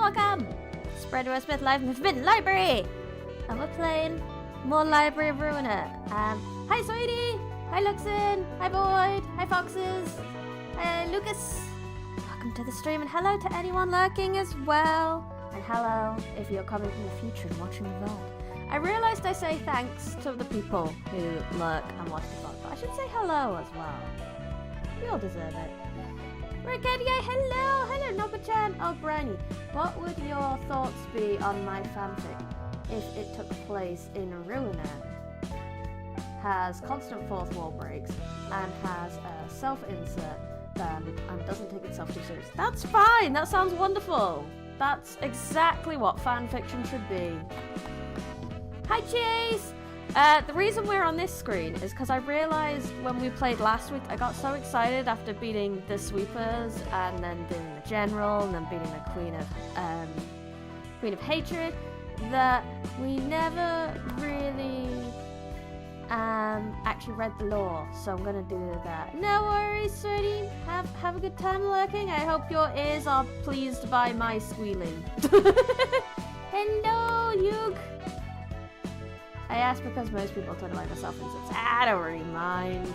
welcome! Spreader Smith live in the Forbidden Library! And we're playing more Library of Ruina. Hi Sweetie! Hi Luxin! Hi Boyd! Hi Foxes! Hi Lucas! Welcome to the stream, and hello to anyone lurking as well. And hello if you're coming from the future and watching the VOD. I realised I say thanks to the people who lurk and watch the VOD, but I should say hello as well. We all deserve it. Rigedia, hello! Hello, Nobachan! Oh, Brownie, what would your thoughts be on my fanfic if it took place in Ruina? Has constant fourth wall breaks and has a self-insert and doesn't take itself too seriously. That's fine! That sounds wonderful! That's exactly what fanfiction should be. Hi, Chase! The reason we're on this screen is because I realised when we played last week, I got so excited after beating the sweepers and then doing the general and then beating the Queen of Hatred that we never really actually read the lore. So I'm gonna do that. No worries, sweetie. Have a good time lurking. I hope your ears are pleased by my squealing. Hello, Yug. I asked because most people don't like myself inserts. I don't really mind.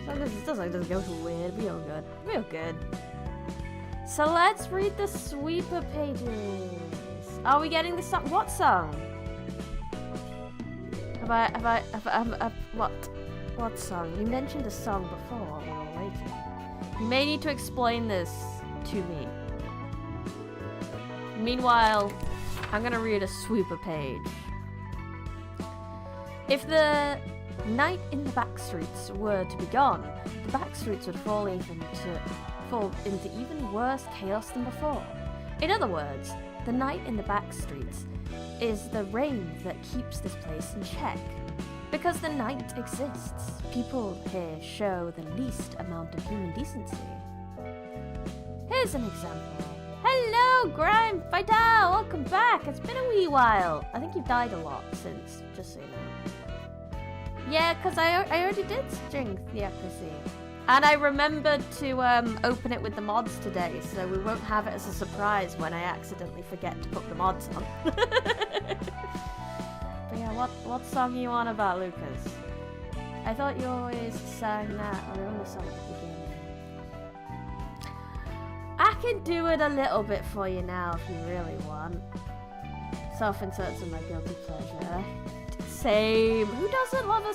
Sometimes it doesn't go too weird. Real good. Real good. So let's read the sweeper pages. Are we getting the song? What song? What song? You mentioned a song before while we were waiting. You may need to explain this to me. Meanwhile, I'm gonna read a sweeper page. If the night in the backstreets were to be gone, the backstreets would fall into even worse chaos than before. In other words, the night in the backstreets is the rain that keeps this place in check. Because the night exists, people here show the least amount of human decency. Here's an example. Hello, Grime! Vital! Welcome back! It's been a wee while. I think you've died a lot since, just so you know. Yeah, because I already did Strength the Accuracy. And I remembered to open it with the mods today, so we won't have it as a surprise when I accidentally forget to put the mods on. But yeah, what song are you on about, Lucas? I thought you always sang that, or only song at the beginning. I can do it a little bit for you now if you really want. Self-inserts are my guilty pleasure. Same. Who doesn't love a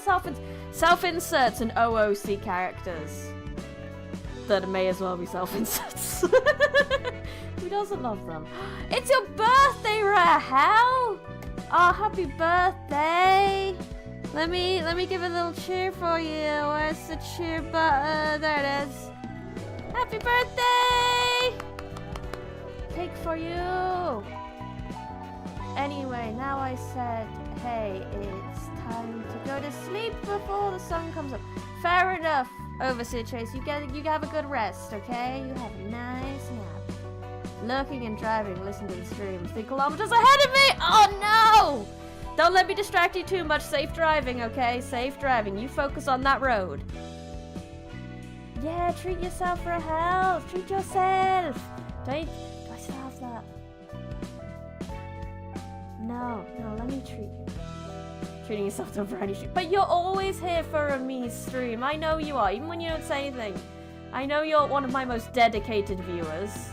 self-inserts and OOC characters that may as well be self-inserts? Who doesn't love them? It's your birthday, Rahel! Oh, happy birthday! Let me give a little cheer for you. Where's the cheer button? There it is. Happy birthday! Cake for you! Anyway, now I said, hey, it's time to go to sleep before the sun comes up. Fair enough, Overseer Chase. You have a good rest, okay? You have a nice nap. Lurking and driving, listen to the stream. 3 kilometers ahead of me! Oh no! Don't let me distract you too much. Safe driving, okay? Safe driving. You focus on that road. Yeah, treat yourself for a health. Treat yourself. Do I still have that? No, let me treat you. Treating yourself to a brand new stream. But you're always here for a me stream. I know you are, even when you don't say anything. I know you're one of my most dedicated viewers.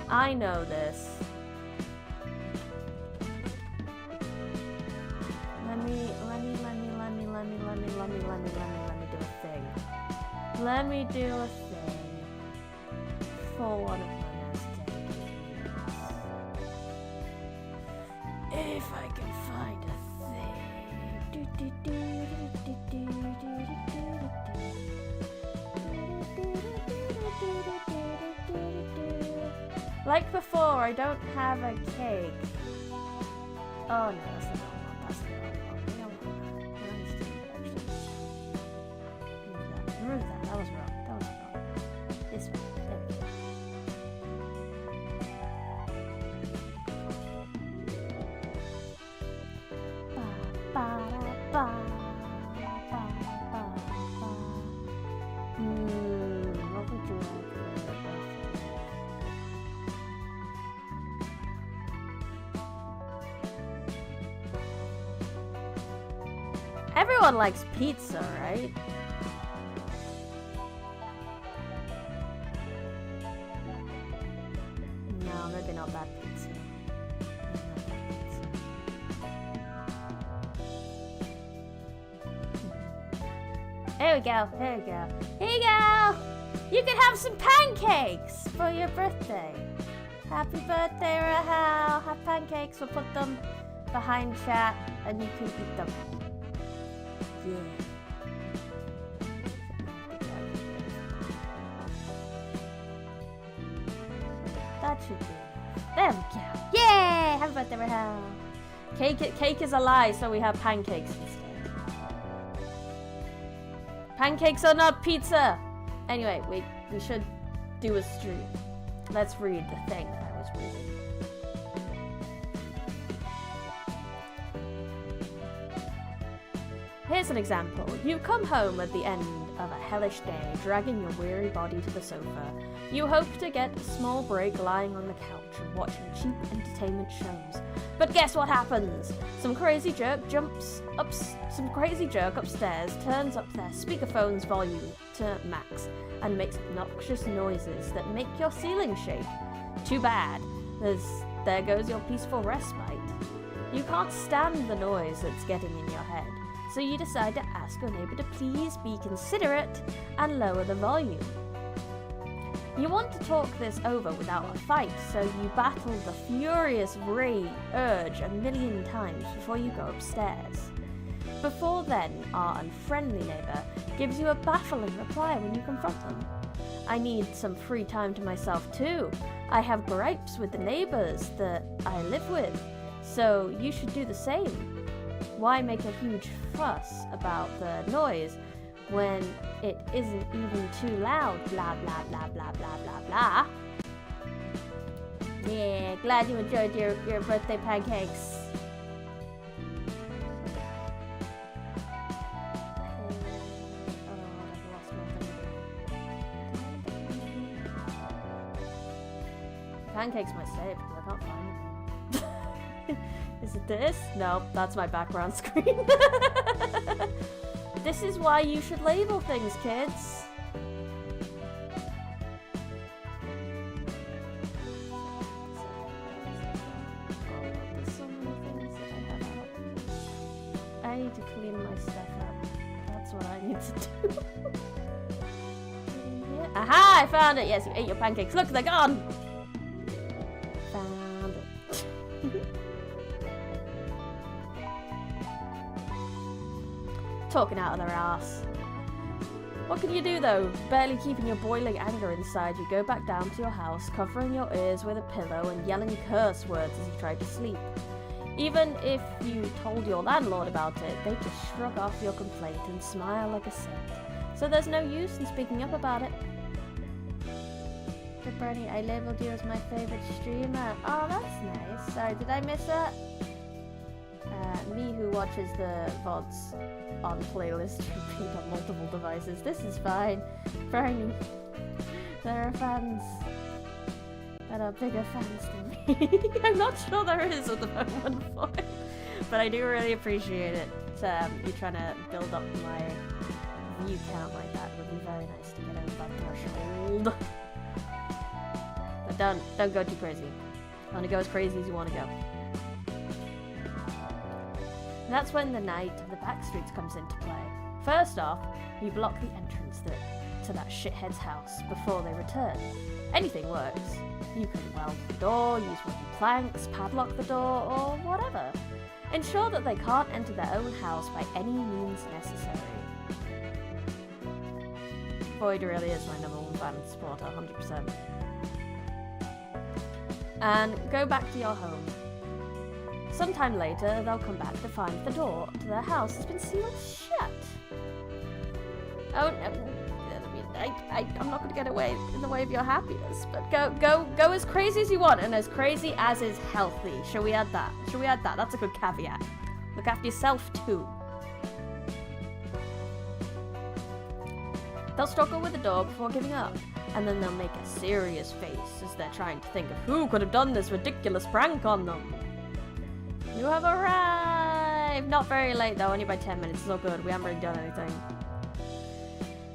I know this. Let me do a thing. Let me do a thing for one of my most dedicated viewers. If I can find a thing. Like before, I don't have a cake. Oh no, that's the wrong one. That's the wrong one. We don't want that. No, let's do it, actually. Remove that. That was wrong. That was wrong. This one. There we go. What would you like for your birthday? Everyone likes pizza, right? No, maybe not that pizza. There we go. There we go. Here you go. You can have some pancakes for your birthday. Happy birthday, Rahel. Have pancakes. We'll put them behind chat and you can eat them. Yeah. That should be enough. There we go. Yay! Happy birthday, Rahel. Cake is a lie, so we have pancakes instead. Pancakes are not pizza! Anyway, we should do a stream. Let's read the thing I was reading. Here's an example. You come home at the end of a hellish day, dragging your weary body to the sofa. You hope to get a small break lying on the couch and watching cheap entertainment shows. But guess what happens? Some crazy jerk upstairs turns up their speakerphone's volume to max and makes obnoxious noises that make your ceiling shake. Too bad. There goes your peaceful respite. You can't stand the noise that's getting in your head, so you decide to ask your neighbor to please be considerate and lower the volume. You want to talk this over without a fight, so you battle the furious urge a million times before you go upstairs. Before then, our unfriendly neighbor gives you a baffling reply when you confront them. I need some free time to myself too. I have gripes with the neighbors that I live with, so you should do the same. Why make a huge fuss about the noise when it isn't even too loud? Blah, blah, blah, blah, blah, blah, blah. Yeah, glad you enjoyed your birthday pancakes. Pancakes might save because I can't find them. Is it this? No, that's my background screen. This is why you should label things, kids. There's so many things that I have out. I need to clean my stuff up. That's what I need to do. Aha! I found it! Yes, you ate your pancakes. Look, they're gone! Found it. Talking out of their ass. What can you do though? Barely keeping your boiling anger inside, you go back down to your house, covering your ears with a pillow and yelling curse words as you try to sleep. Even if you told your landlord about it, they just shrug off your complaint and smile like a saint. So there's no use in speaking up about it. But Bernie, I labeled you as my favorite streamer. Oh, that's nice. Sorry, did I miss that? Me who watches the VODs on playlist repeat on multiple devices. This is fine. Bernie, there are fans that are bigger fans than me. I'm not sure there is at the moment for it, but I do really appreciate it. You trying to build up my view count like that would be very nice to get over that threshold. But don't go too crazy. Only go as crazy as you want to go. And that's when the night of the back streets comes into play. First off, you block the entrance to that shithead's house before they return. Anything works. You can weld the door, use wooden planks, padlock the door, or whatever. Ensure that they can't enter their own house by any means necessary. Boyd really is my #1 fan supporter, 100%. And go back to your home. Sometime later, they'll come back to find the door to their house has been sealed shut. Oh, I'm not going to get away in the way of your happiness, but go as crazy as you want and as crazy as is healthy. Shall we add that? Shall we add that? That's a good caveat. Look after yourself too. They'll struggle with the door before giving up, and then they'll make a serious face as they're trying to think of who could have done this ridiculous prank on them. You have arrived! not very late though, only by 10 minutes. It's all good. We haven't really done anything.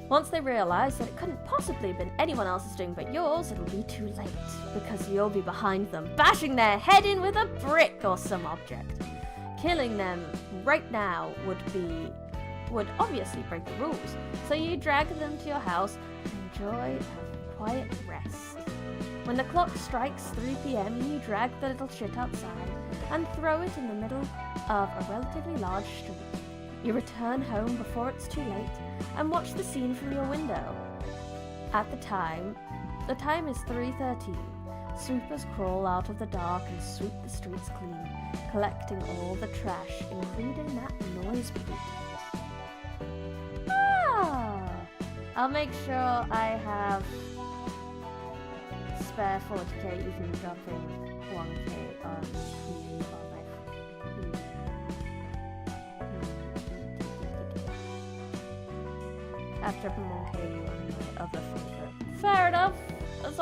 Once they realise that it couldn't possibly have been anyone else's doing but yours, it'll be too late, because you'll be behind them, bashing their head in with a brick or some object. Killing them right now would obviously break the rules, so you drag them to your house and enjoy a quiet rest. When the clock strikes 3 p.m, you drag the little shit outside and throw it in the middle of a relatively large street. You return home before it's too late and watch the scene from your window. At the time is 3:13. Sweepers crawl out of the dark and sweep the streets clean, collecting all the trash, including that noise pollutant. I'll make sure I have spare 40k even dropping 1k on after dropping 1k on my other favorite. Fair enough. As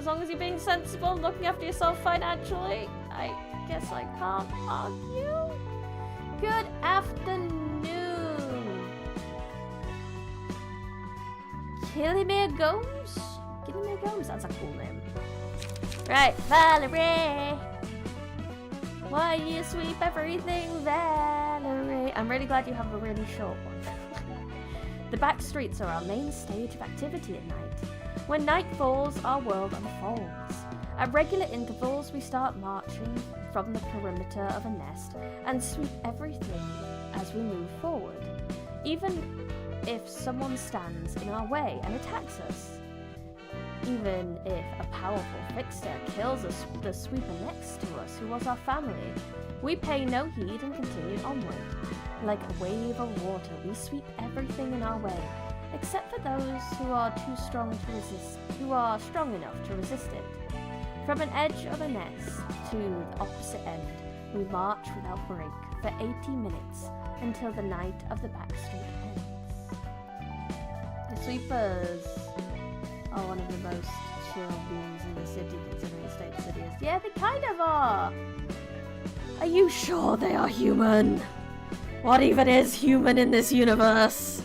long as you're being sensible and looking after yourself financially, I guess I can't argue. Good afternoon. Killimere Gomes? Killimere Gomes? That's a cool name. Right, Valerie. Why you sweep everything, Valerie? I'm really glad you have a really short one. The back streets are our main stage of activity at night. When night falls, our world unfolds. At regular intervals, we start marching from the perimeter of a nest and sweep everything as we move forward, even if someone stands in our way and attacks us. Even if a powerful fixer kills the sweeper next to us, who was our family, we pay no heed and continue onward. Like a wave of water, we sweep everything in our way, except for those who are strong enough to resist it. From an edge of a nest to the opposite end, we march without break for 80 minutes until the night of the back street ends. The sweepers are one of the most chill beings in the city, considering the state the city is. Yeah, they kind of are! Are you sure they are human? What even is human in this universe?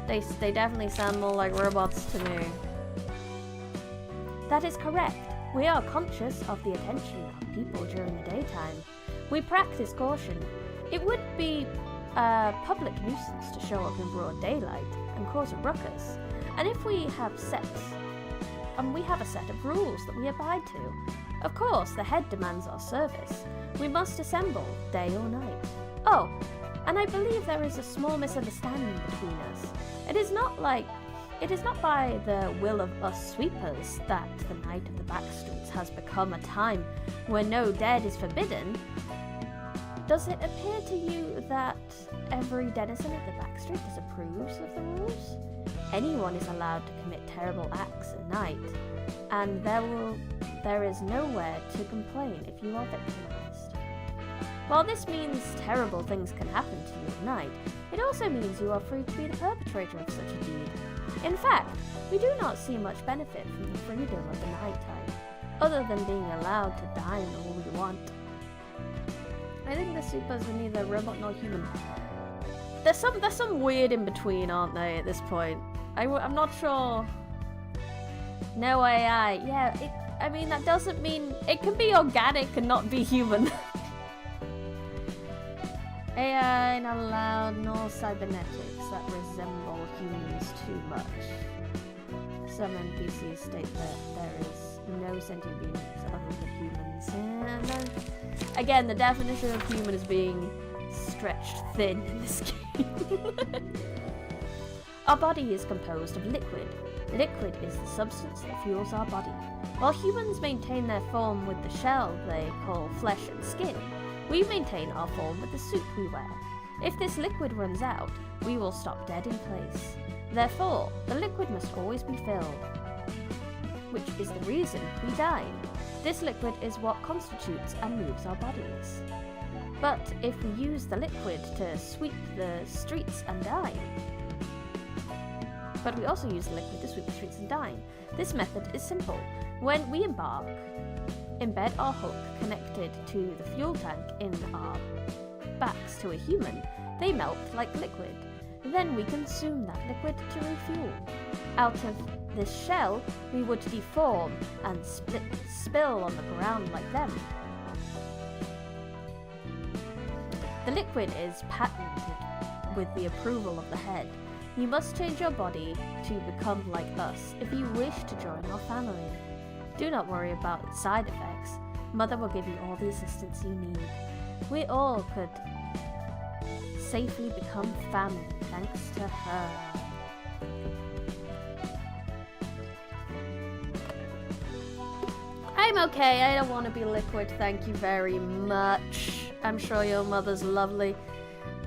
They definitely sound more like robots to me. That is correct. We are conscious of the attention of people during the daytime. We practice caution. It would be a public nuisance to show up in broad daylight and cause a ruckus. And if we have we have a set of rules that we abide to. Of course, the head demands our service. We must assemble, day or night. Oh, and I believe there is a small misunderstanding between us. It is not by the will of us sweepers that the night of the back streets has become a time when no dead is forbidden. Does it appear to you that every denizen of the back street disapproves of the rules? Anyone is allowed to commit terrible acts at night, and there is nowhere to complain if you are victimized. While this means terrible things can happen to you at night, it also means you are free to be the perpetrator of such a deed. In fact, we do not see much benefit from the freedom of the nighttime, other than being allowed to dine all we want. I think the sweepers are neither robot nor human. There's some weird in between, aren't they, at this point? I'm not sure. No AI. Yeah, I mean, that doesn't mean... It can be organic and not be human. AI not allowed, nor cybernetics that resemble humans too much. Some NPCs state that there is no sentient beings other than humans. And then, again, the definition of human is being stretched thin in this game. Our body is composed of liquid. Liquid is the substance that fuels our body. While humans maintain their form with the shell they call flesh and skin, we maintain our form with the suit we wear. If this liquid runs out, we will stop dead in place. Therefore, the liquid must always be filled, which is the reason we dine. This liquid is what constitutes and moves our bodies. But if we use the liquid to sweep the streets and dine, but we also use the liquid to sweep the streets and dine. This method is simple. When we embark, Embed our hook connected to the fuel tank in our backs to a human. They melt like liquid. Then we consume that liquid to refuel. Out of this shell, we would deform and spill on the ground like them. The liquid is patented with the approval of the head. You must change your body to become like us if you wish to join our family. Do not worry about side effects. Mother will give you all the assistance you need. We all could safely become family thanks to her. I'm okay, I don't want to be liquid, thank you very much. I'm sure your mother's lovely.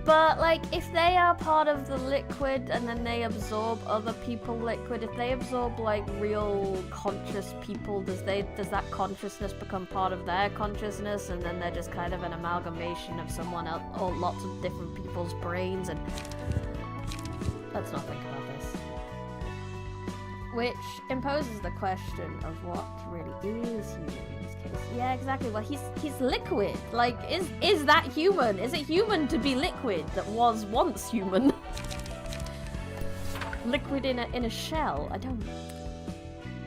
But, like, if they are part of the liquid and then they absorb other people liquid, if they absorb, like, real conscious people, does that consciousness become part of their consciousness and then they're just kind of an amalgamation of someone else, or lots of different people's brains? And let's not think about this. Which imposes the question of what really is human in this case. Yeah, exactly. Well, he's liquid. Like, is that human? Is it human to be liquid that was once human? Liquid in a shell? I don't...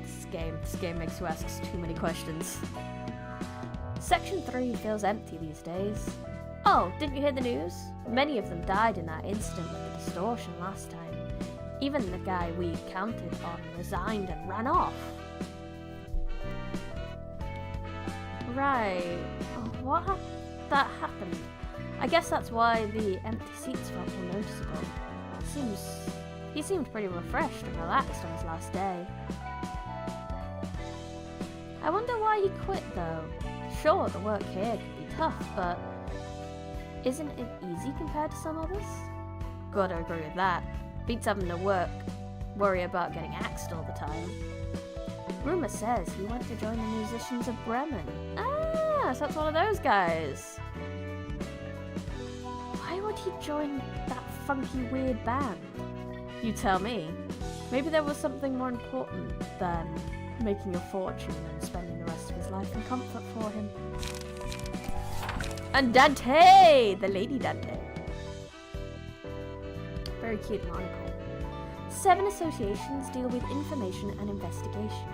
This game makes you ask too many questions. Section 3 feels empty these days. Oh, didn't you hear the news? Many of them died in that incident with the distortion last time. Even the guy we counted on resigned and ran off. Right. Oh, that happened? I guess that's why the empty seats felt more noticeable. He seemed pretty refreshed and relaxed on his last day. I wonder why he quit though. Sure, the work here could be tough, but isn't it easy compared to some others? Gotta agree with that. Beats having to worry about getting axed all the time. Rumour says he went to join the musicians of Bremen. Ah, so that's one of those guys. Why would he join that funky weird band? You tell me. Maybe there was something more important than making a fortune and spending the rest of his life in comfort for him. And Dante! The Lady Dante. Very cute monocle. 7 associations deal with information and investigation.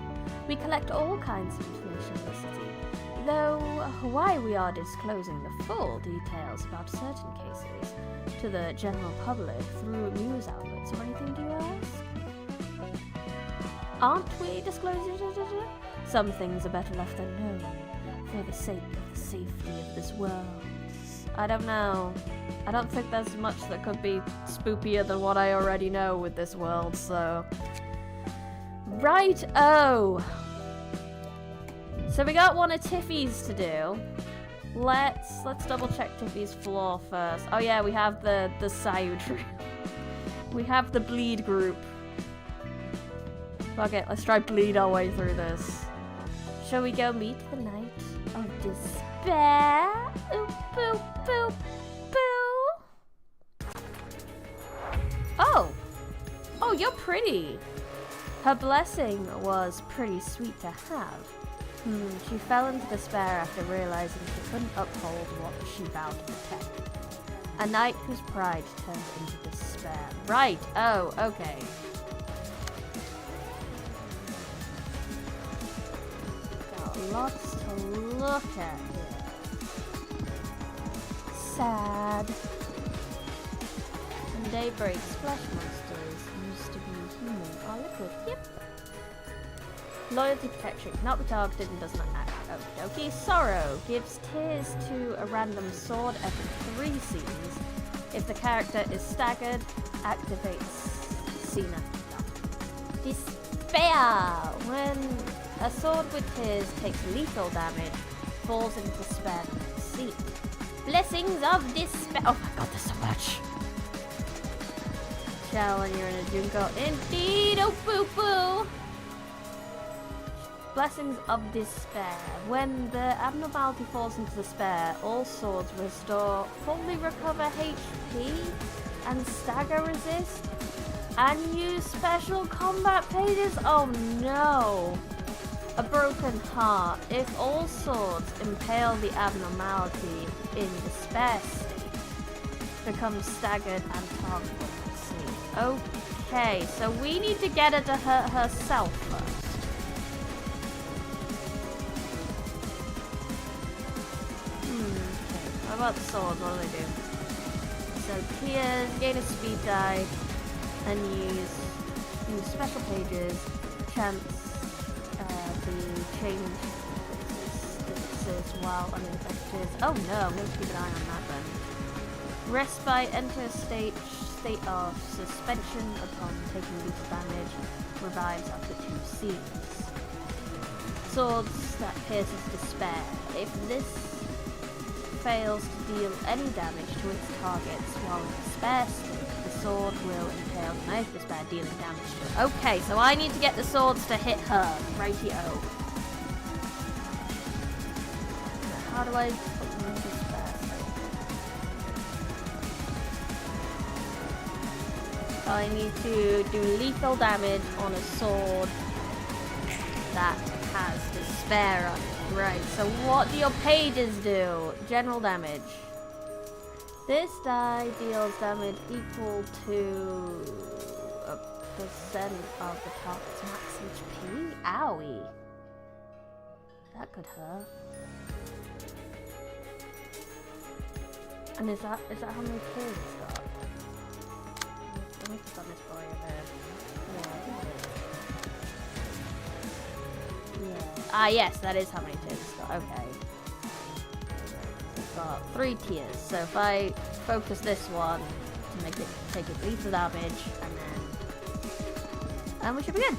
We collect all kinds of information in the city, though why we are disclosing the full details about certain cases to the general public through news outlets or anything, do you ask? Aren't we disclosing? Some things are better left unknown for the sake of the safety of this world. I don't know. I don't think there's much that could be spookier than what I already know with this world, so... Right-o! So we got one of Tiffy's to do. Let's double check Tiffy's floor first. Oh yeah, we have the Sayu tree. We have the bleed group. Fuck it, let's try bleed our way through this. Shall we go meet the night of despair? Oop, boop, boop, boo. Oh! Oh, you're pretty! Her blessing was pretty sweet to have. She fell into despair after realizing she couldn't uphold what she vowed to protect. A knight whose pride turned into despair. Right, oh, okay. Got lots to look at here. Sad. When day breaks, flesh monsters used to be human or liquid. Yep. Loyalty protection, not be targeted and does not act. Okie dokie. Sorrow gives tears to a random sword every 3 scenes. If the character is staggered, activates Cena. Despair! When a sword with tears takes lethal damage, falls into despair scene. Blessings of despair. Oh my god, there's so much. Shell when you're in a jungle. Indeed, oh boo boo. Blessings of despair. When the abnormality falls into despair, all swords restore, fully recover HP, and stagger resist, and use special combat pages. Oh no! A broken heart. If all swords impale the abnormality in despair state, becomes staggered and targetable. Let's see. Okay, so we need to get her to hurt herself first. Okay. What about the swords? What do they do? So tears, gain a speed die, and use special pages, chance the change differences while uninfected. Oh no, I'm going to keep an eye on that then. Respite, enter a state of suspension upon taking lethal damage, revives after 2 scenes. Swords that pierces despair. If this fails to deal any damage to its targets while in despair state, the sword will impale the knife despair, dealing damage to it. Okay, so I need to get the swords to hit her. Rightio. How do I put them in despair state? I need to do lethal damage on a sword that has despair on it. Right, so what do your pages do? General damage. This die deals damage equal to a percent of the target's max HP. Owie. That could hurt. And is that how many kills it's got? Let me put on this boy there. Yeah, I think it is. Yeah. Ah, yes, that is how many tiers it's got. Okay. It's got 3 tiers. So if I focus this one to make it take it lethal damage, and we should be good.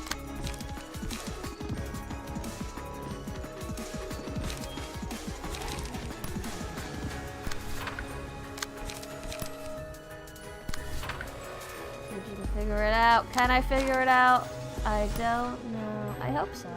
Figure it out. Can I figure it out? I don't know. I hope so.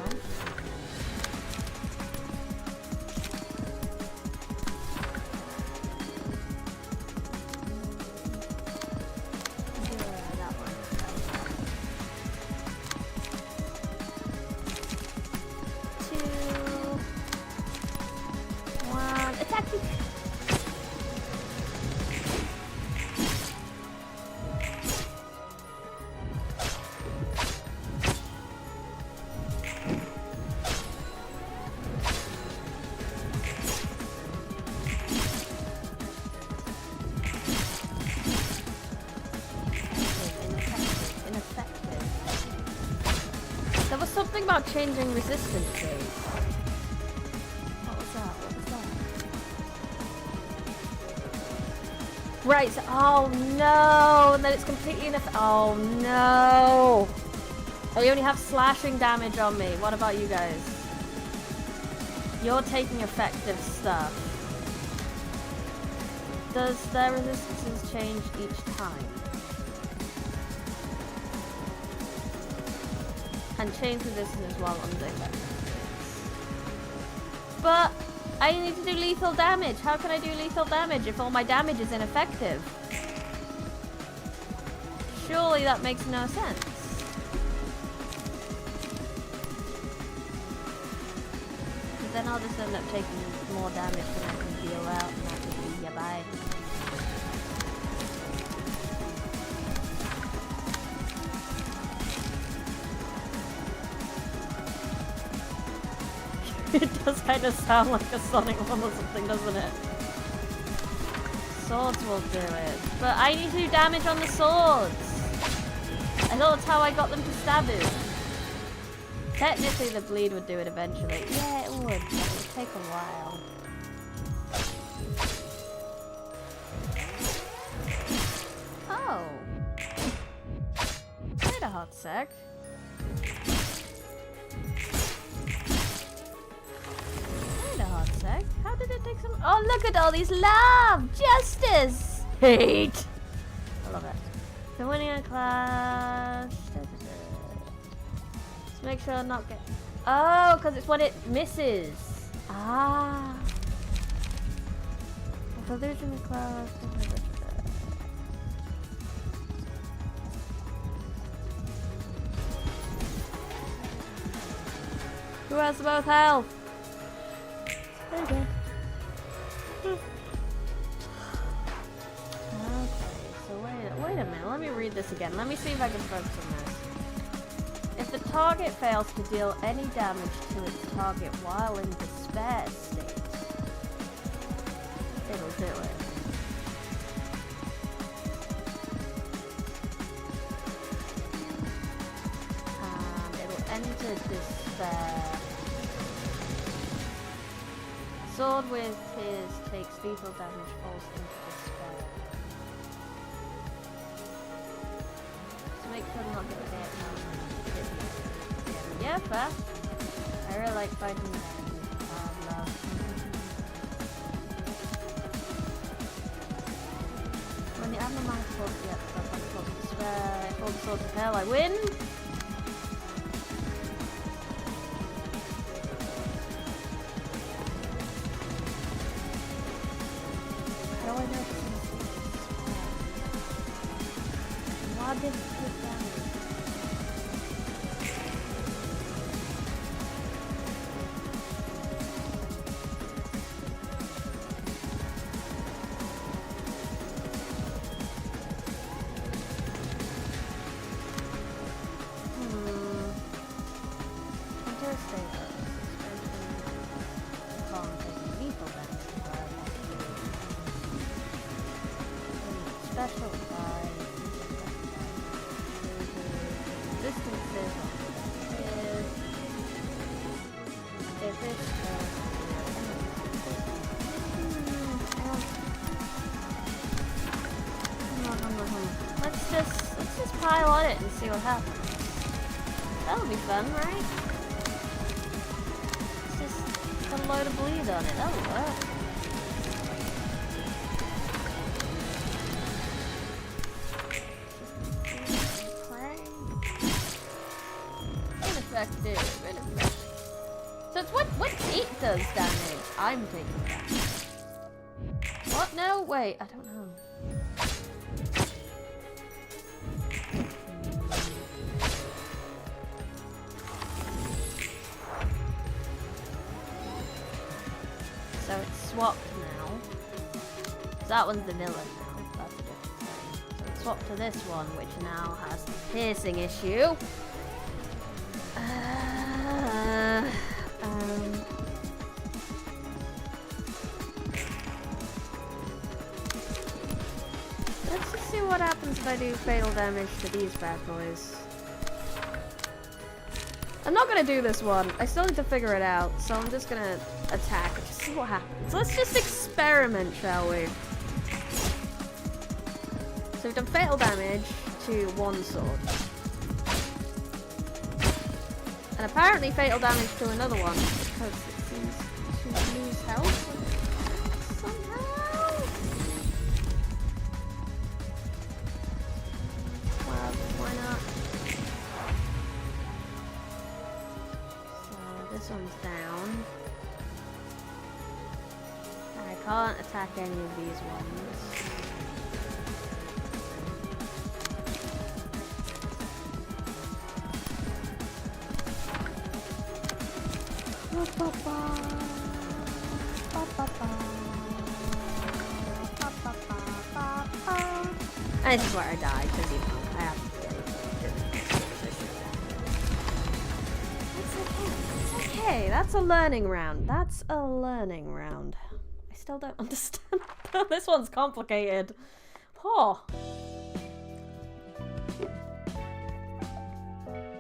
Something about changing resistances. What was that? What was that? Right, so, oh no! And then it's completely ineffective. Oh no! I only have slashing damage on me. What about you guys? You're taking effective stuff. Does their resistances change each time? And change resistance while under effective. But I need to do lethal damage. How can I do lethal damage if all my damage is ineffective? Surely that makes no sense. Because then I'll just end up taking more damage than I can deal out, and that would be bye. It does kind of sound like a Sonic one or something, doesn't it? Swords will do it. But I need to do damage on the swords. I thought that's how I got them to stab it. Technically the bleed would do it eventually. Yeah, it would, but it would take a while. Oh. Wait a hot sec. How did it take some? Oh, look at all these love! Justice! Hate! I love it. So winning a clash. Just make sure not get. Oh, because it's when it misses. Ah. So losing the clash. Who has the most health? Okay. Okay, so wait a minute. Let me read this again. Let me see if I can focus on this. If the target fails to deal any damage to its target while in despair state, it'll do it. It'll enter despair. Sword with his takes lethal damage, falls into despair. So make sure I'm not gonna get yeah, fair. I really like fighting love. When the animal man falls to despair, if all the swords of hell, I win. How do I know if it's in despair? Why did it take damage? Let's just pile on it and see what happens. That'll be fun, right? Let's just put a load of bleed on it. That'll work. Ineffective. So it's what it does damage. I'm taking damage. What? No, wait. I don't know. So it's swapped now. So that one's vanilla now. That's a different thing. So it's swapped to this one, which now has the piercing issue. Let's just see what happens if I do fatal damage to these bad boys. I'm not gonna do this one. I still need to figure it out, so I'm just gonna attack and just see what happens. Let's just experiment, shall we? So we've done fatal damage to one sword. And apparently fatal damage to another one, because it seems to lose health somehow. Well, why not? So this one's down. And I can't attack any of these ones. And this is where I died, because you know, I have to get it. It's okay. That's a learning round. That's a learning round. I still don't understand. This one's complicated. Oh.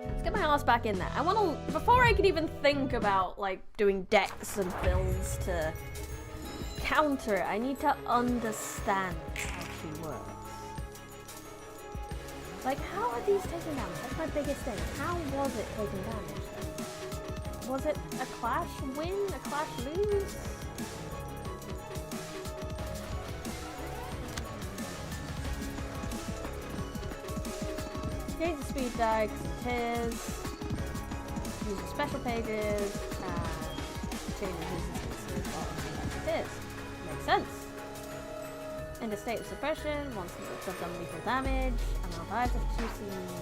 Let's get my ass back in there. I want to, before I can even think about like doing decks and builds to counter it, I need to understand how she works. Like, how are these taking damage? That's my biggest thing. How was it taking damage then? Was it a clash win? A clash lose? Change the speed die because it is. Use the special pages and change the resistance to the bottom like it is. Makes sense. In a state of suppression, once it's done lethal damage, and I'll buy the 2 scenes.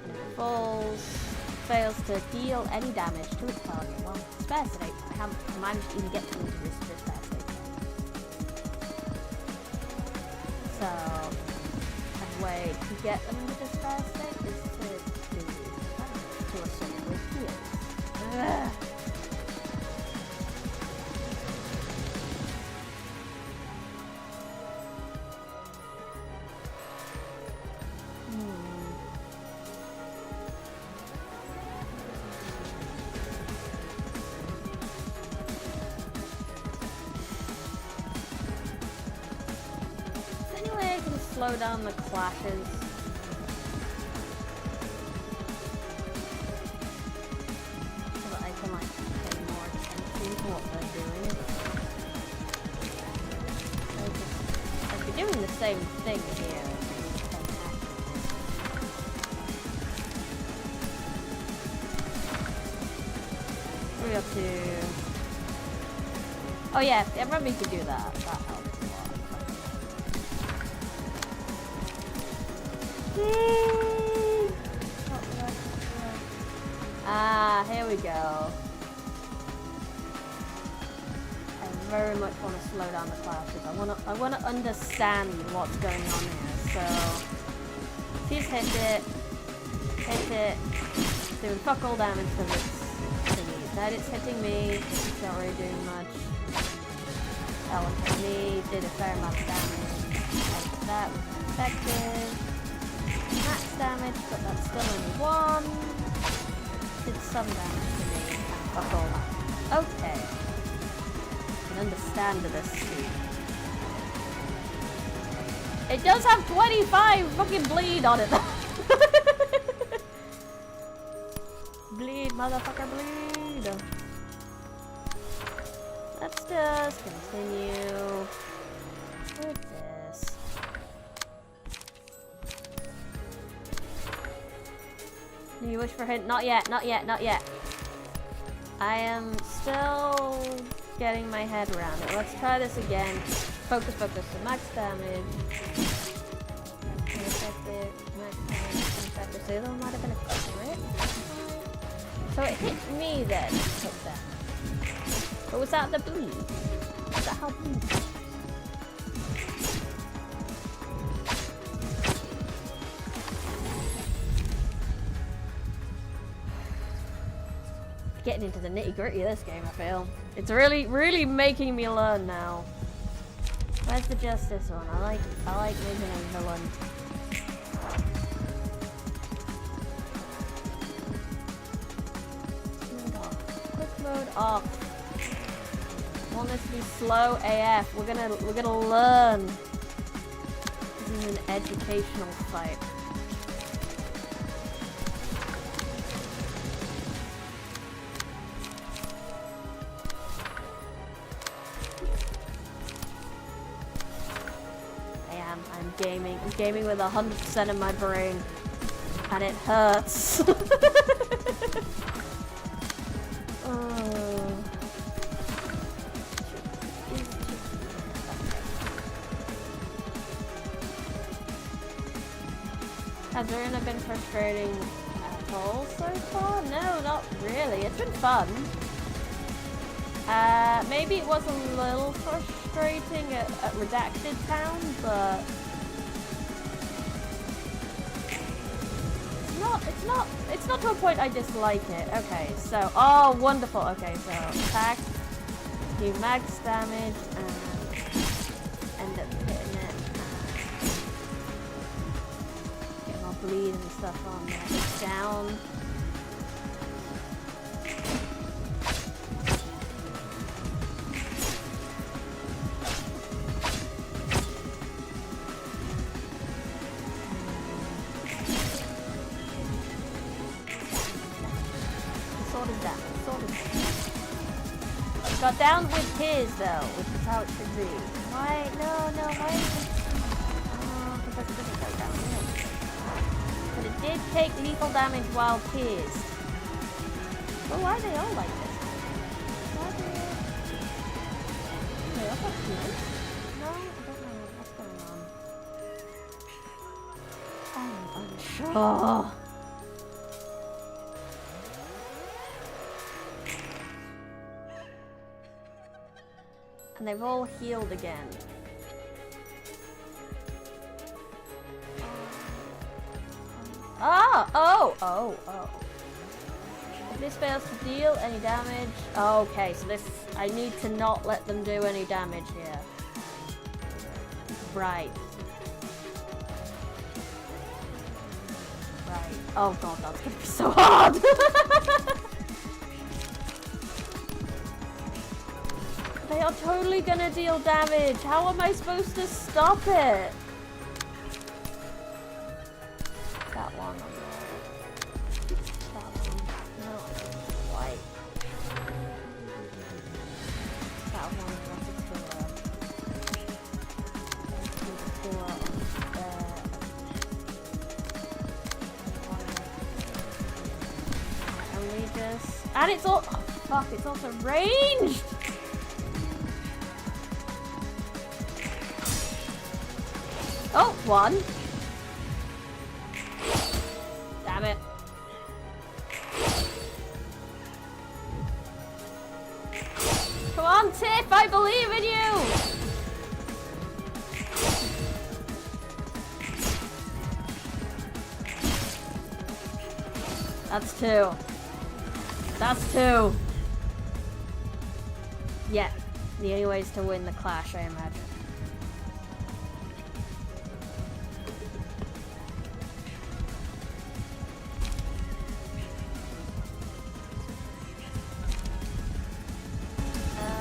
And it falls. fails to deal any damage to its target while spare state. I haven't managed to even get to into this spare state. So, a way to get them into this spare state is to assault with heals. Ugh. Slow down the clashes. So that I can like pay more attention to what they're doing. Like you're doing the same thing here. What are we up to? Oh yeah, I remember you could do that. That helps. Ah, here we go. I very much want to slow down the clashes. I want to understand what's going on here. So she's hit it, doing fuck all damage because it's thingy. That it's hitting me. It's not really doing much. That one hit me, did a fair amount of damage. That was effective. Max damage, but that's still only one. Did some damage to me. Fuck all that. Okay. I can understand this speed. It does have 25 fucking bleed on it. Bleed, motherfucker, bleed. Let's just continue with this. Do you wish for a hint? Not yet, not yet, not yet. I am still getting my head around it. Let's try this again. Focus, focus. So max damage. Ineffective. Max damage. Ineffective. So the other one might have been a crit. So it hit me then. Took that. But was that the bleed? Was that how bleed? Getting into the nitty-gritty of this game, I feel. It's really making me learn now. Where's the justice one? I like making a villain. Quick mode off. I want this to be slow AF. We're gonna learn. This is an educational fight. I'm gaming with 100% of my brain, and it hurts. Has Ruina been frustrating at all so far? No, not really. It's been fun. Maybe it was a little frustrating at Redacted Town, but it's not to a point I dislike it. Okay, so oh wonderful. Okay, so attack, do max damage, and end up hitting it. Get more bleed and stuff on there. It's down. Got down with his though, which is how it should be. Why? No, why is it? Oh, because it doesn't go down here. But it did take lethal damage while pierced. Well, why are they all like this? Why are they all got pierced? No, I don't know what's going on. I'm unsure. And they've all healed again. Oh. If this fails to deal any damage... Okay, so this... I need to not let them do any damage here. Right. Oh god, that's gonna be so hard! They are totally gonna deal damage! How am I supposed to stop it? That one. That one. No. White. That one. And it's all... Oh, fuck, it's also ranged! Oh, one. Damn it. Come on, Tiff, I believe in you! That's two. That's two. Yeah, the only way is to win the clash, I imagine.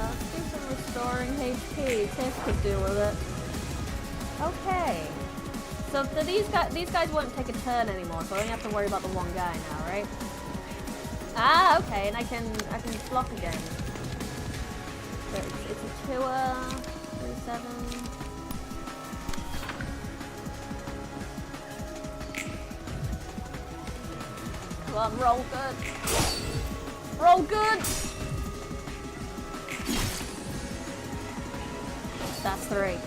Let's do some restoring HP. Tiff could do with it. Okay. So these guys won't take a turn anymore, so I only have to worry about the one guy now, right? Ah, okay, and I can block again. So it's a 3-7. Come on, roll good. Roll good. That's 3.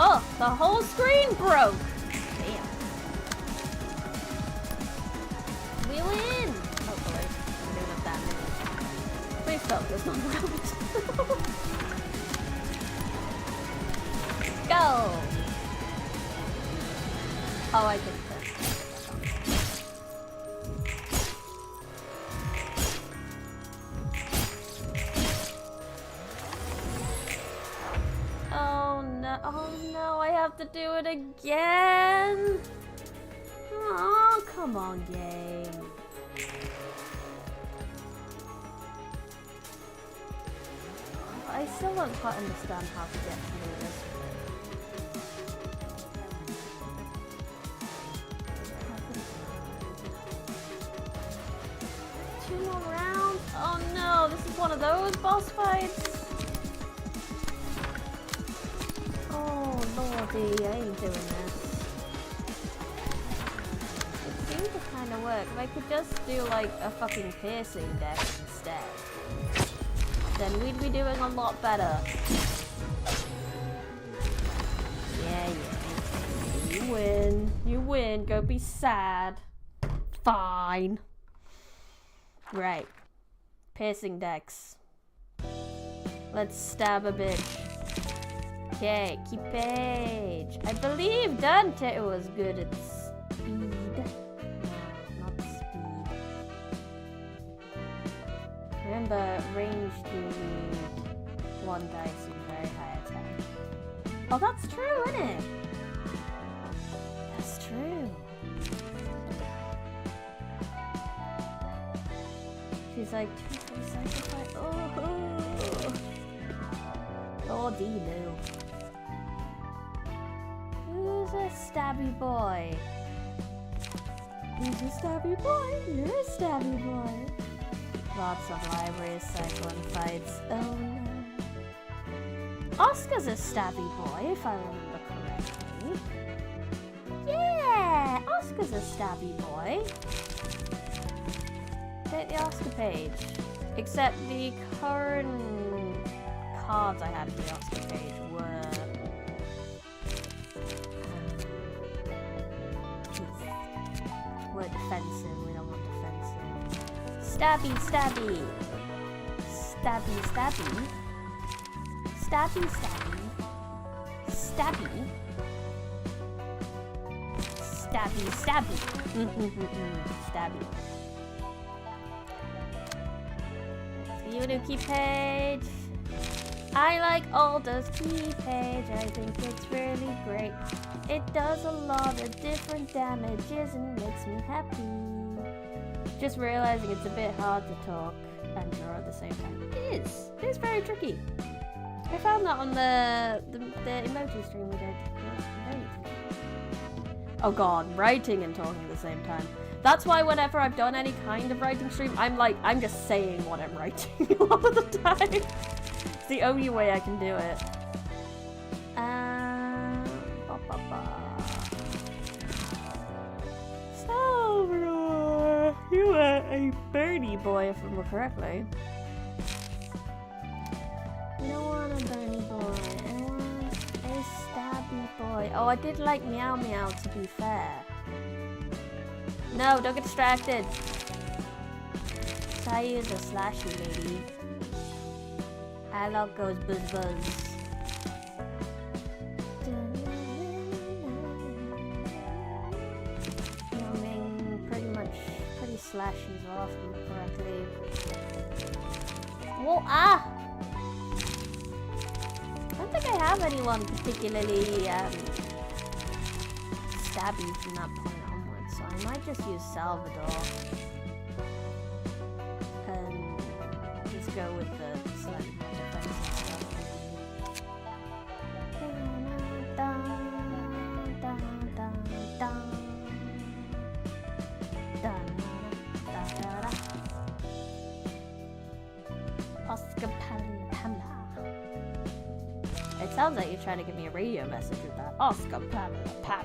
Oh, the whole screen broke. Damn. We win. Hopefully, I'm doing enough damage. Please focus on round. Go. Oh, I can. Oh no, I have to do it again. Oh, come on, game. I still don't quite understand how to get through this. 2 more rounds? Oh no, this is one of those boss fights. Oh lordy, I ain't doing this. It seemed to kind of work. If I could just do like a fucking piercing deck instead, then we'd be doing a lot better. Yeah. You win. You win. Go be sad. Fine. Right. Piercing decks. Let's stab a bitch. Okay, keep page. I believe Dante was good at speed. No, not speed. Remember, range do 1 dice and very high attack. Oh, that's true, isn't it? That's true. She's like 2 sacrifice. Oh, D-Loo. Who's a stabby boy? Who's a stabby boy? You're a stabby boy. Lots of libraries, cycling fights. Oh no. Oscar's a stabby boy, if I remember correctly. Yeah! Oscar's a stabby boy. Take the Oscar page. Except the current cards I had in the Oscar page were defensive. We don't want defensive. Stabby, stabby. Stabby, stabby. Stabby, stabby. Stabby. Stabby, stabby. Stabby. Yunuki page. I like Aldo's key page. I think it's really great. It does a lot of different damages and makes me happy. Just realizing it's a bit hard to talk and draw at the same time. It is. It is very tricky. I found that on the emoji stream we did. Very tricky. Oh god, writing and talking at the same time. That's why whenever I've done any kind of writing stream, I'm just saying what I'm writing a lot of the time. It's the only way I can do it. Salvador, you are a birdie boy if I remember correctly. I don't want a birdie boy, I want a stabby boy. Oh, I did like Meow Meow to be fair. No, don't get distracted. Sayu is a slashy lady. I love goes buzz buzz. Pretty slashy as well, if I remember correctly. Whoa, ah! I don't think I have anyone particularly stabby from that point onwards, so I might just use Salvador. And just go with the slightly more defensive stuff. It sounds like you're trying to give me a radio message with that. Oscar Pamela.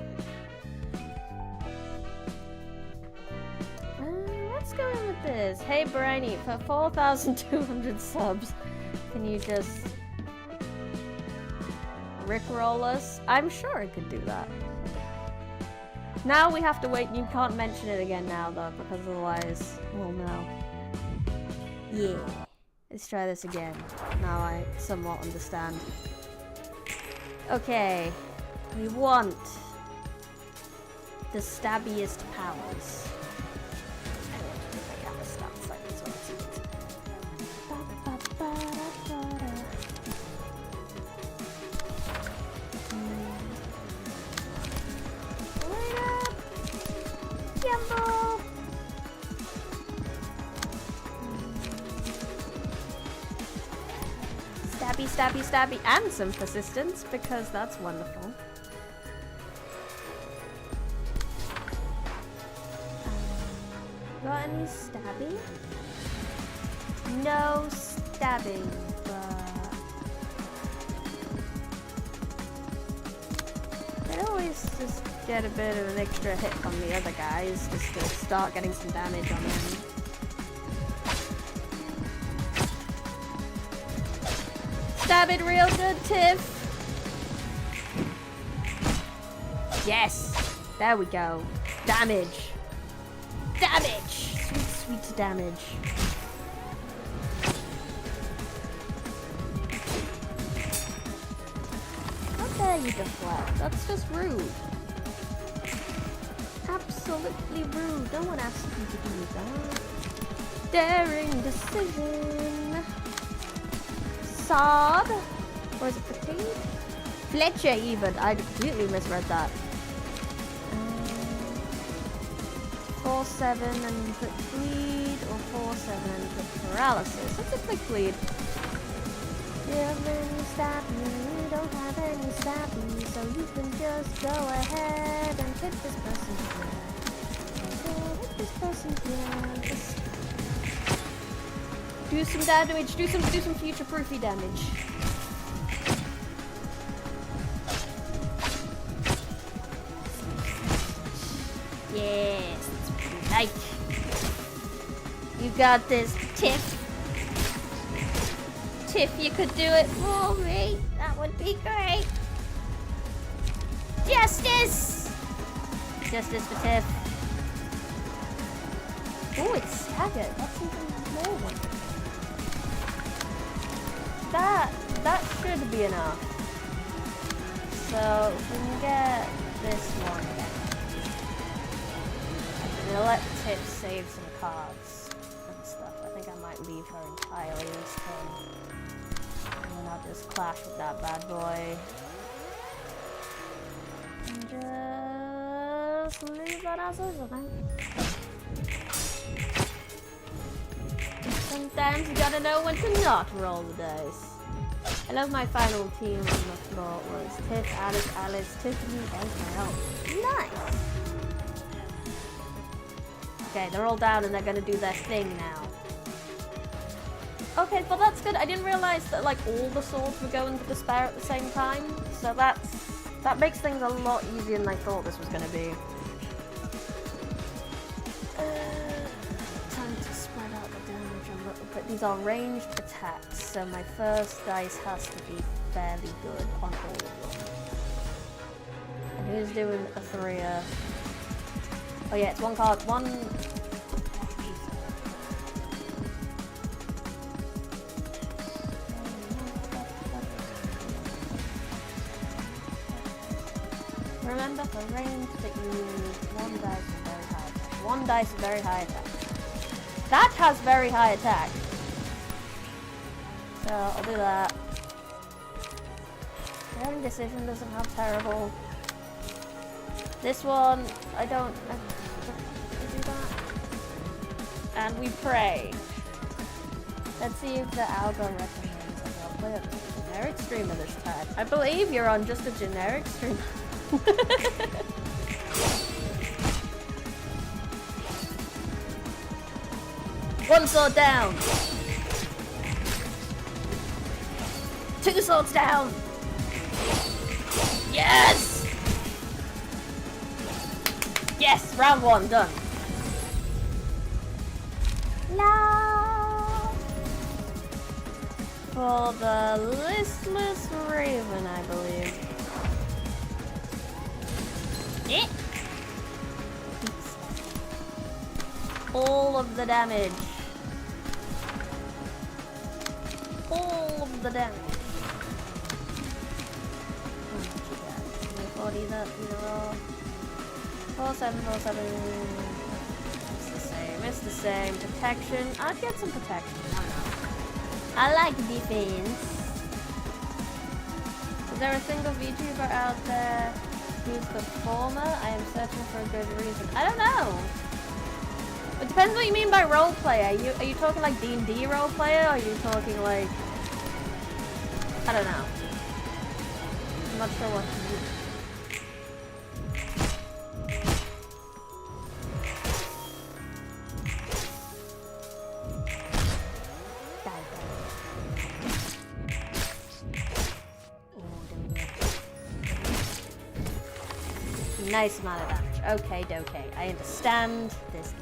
Let's go in with this. Hey Briny, for 4,200 subs, can you just rickroll us? I'm sure I could do that. Now we have to wait. You can't mention it again now though, because otherwise we'll know. Yeah. Let's try this again. Now I somewhat understand. Okay. We want the stabbiest powers. Stabby, and some persistence, because that's wonderful. Got any stabby? No stabbing, but I'd always just get a bit of an extra hit on the other guys, just to start getting some damage on them. Stab it real good, Tiff. Yes. There we go. Damage. Damage. Sweet, sweet damage. How dare you deflect? That's just rude. Absolutely rude. No one asked you to do that. Daring decision. Sod? Or is it Fatigue? Fletcher even. I completely misread that. 4-7 and put bleed, or 4-7 and put paralysis. Let's just click bleed. You have any stabby, you don't have any stabby, so you can just go ahead and hit this person here. Hit this person here. Just do some damage, do some future-proofy damage. Yes, that's what you like. You got this, Tiff. Tiff, you could do it for me. That would be great. Justice! Justice for Tiff. Oh, it's staggered. That's even more wonderful. That should be enough. So if we can get this one down. I'm gonna let Tip save some cards and stuff. I think I might leave her entirely this turn. And then I'll just clash with that bad boy. And just leave that as is, I think. Sometimes you gotta know when to not roll the dice. I love my final team on the floor was Tiff, Alice, Tiffany, and Mel. Nice! Okay, they're all down and they're gonna do their thing now. Okay, well that's good. I didn't realize that like all the swords were going to despair at the same time. So that makes things a lot easier than I thought this was gonna be. Time to spread out the damage a little bit. These are ranged attacks, so my first dice has to be fairly good on all of them. And who's doing a 3-er? Oh yeah, it's one card, one... Remember for range that you use one dice is very high attack. One dice is very high attack. That has very high attack. So I'll do that. Daring Decision doesn't have terrible. This one, I don't do that. And we pray. Let's see if the algo recommends a role play of a generic streamer this time. I believe you're on just a generic streamer. One sword down. 2 swords down. Yes! Yes! Round 1 done. No! For the listless raven, I believe. All of the damage. All of the damage. How much you got? 40 that either roll. 4-7, 4-7. It's the same. It's the same. Protection. I'd get some protection. Why not? I like defense. Is there a single VTuber out there who's the former? I am searching for a good reason. I don't know. It depends what you mean by role player. Are you talking like D&D role player, or are you talking like... I don't know. I'm not sure what to do. Nice amount of damage. Okay, okay. I understand this.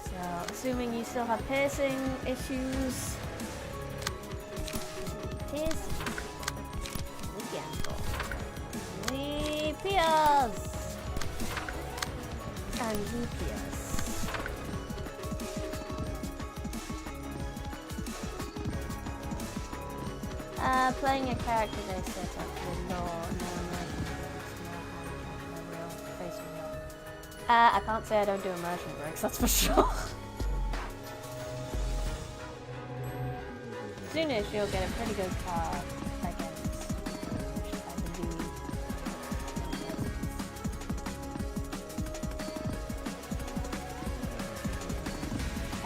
So, assuming you still have piercing issues. Pierce. We pierce. And we pierce. Playing a character they set up with no face reveal. I can't say I don't do immersion breaks, that's for sure. Soonish you'll get a pretty good card against,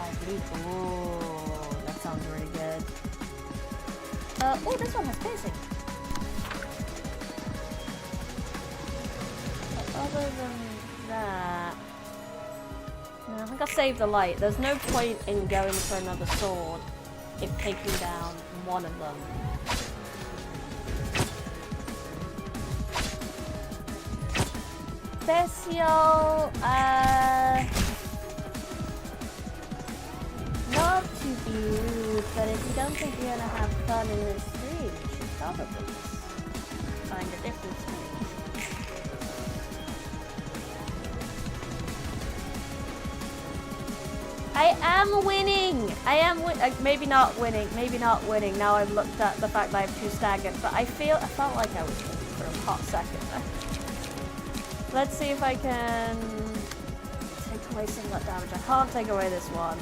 I believe. Ooh, that sounds really good. Oh, this one has piercing. But other than that, no, I think I'll save the light. There's no point in going for another sword if taking down one of them. Special, not to be rude, but if you don't think you're gonna have fun in this stream, you should probably find a different stream. I am winning! I am maybe not winning, now I've looked at the fact that I have 2 staggered, but I felt like I was winning for a hot second there. Let's see if I can take away some of that damage. I can't take away this one.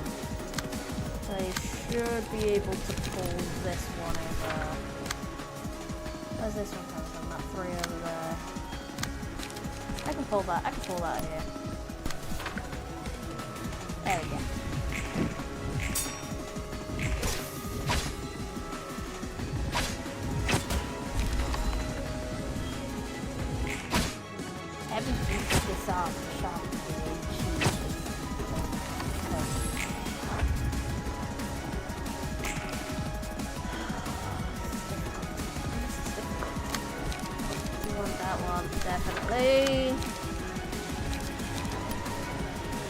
I should be able to pull this one over. Where's this one coming from? That 3 over there. I can pull that here. There we go. Everything this off the shop. You want that one, definitely.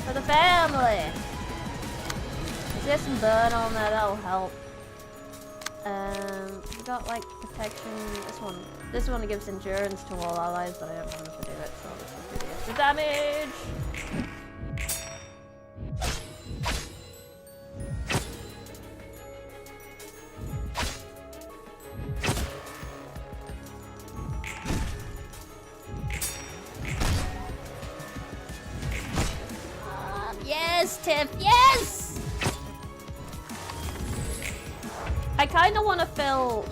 For the family. Is there some burn on there? That'll help. We got like protection. This one gives endurance to all allies, but I don't know if to do it, so I'll just do the extra damage. Yes, Tiff, yes! I kind of want to fill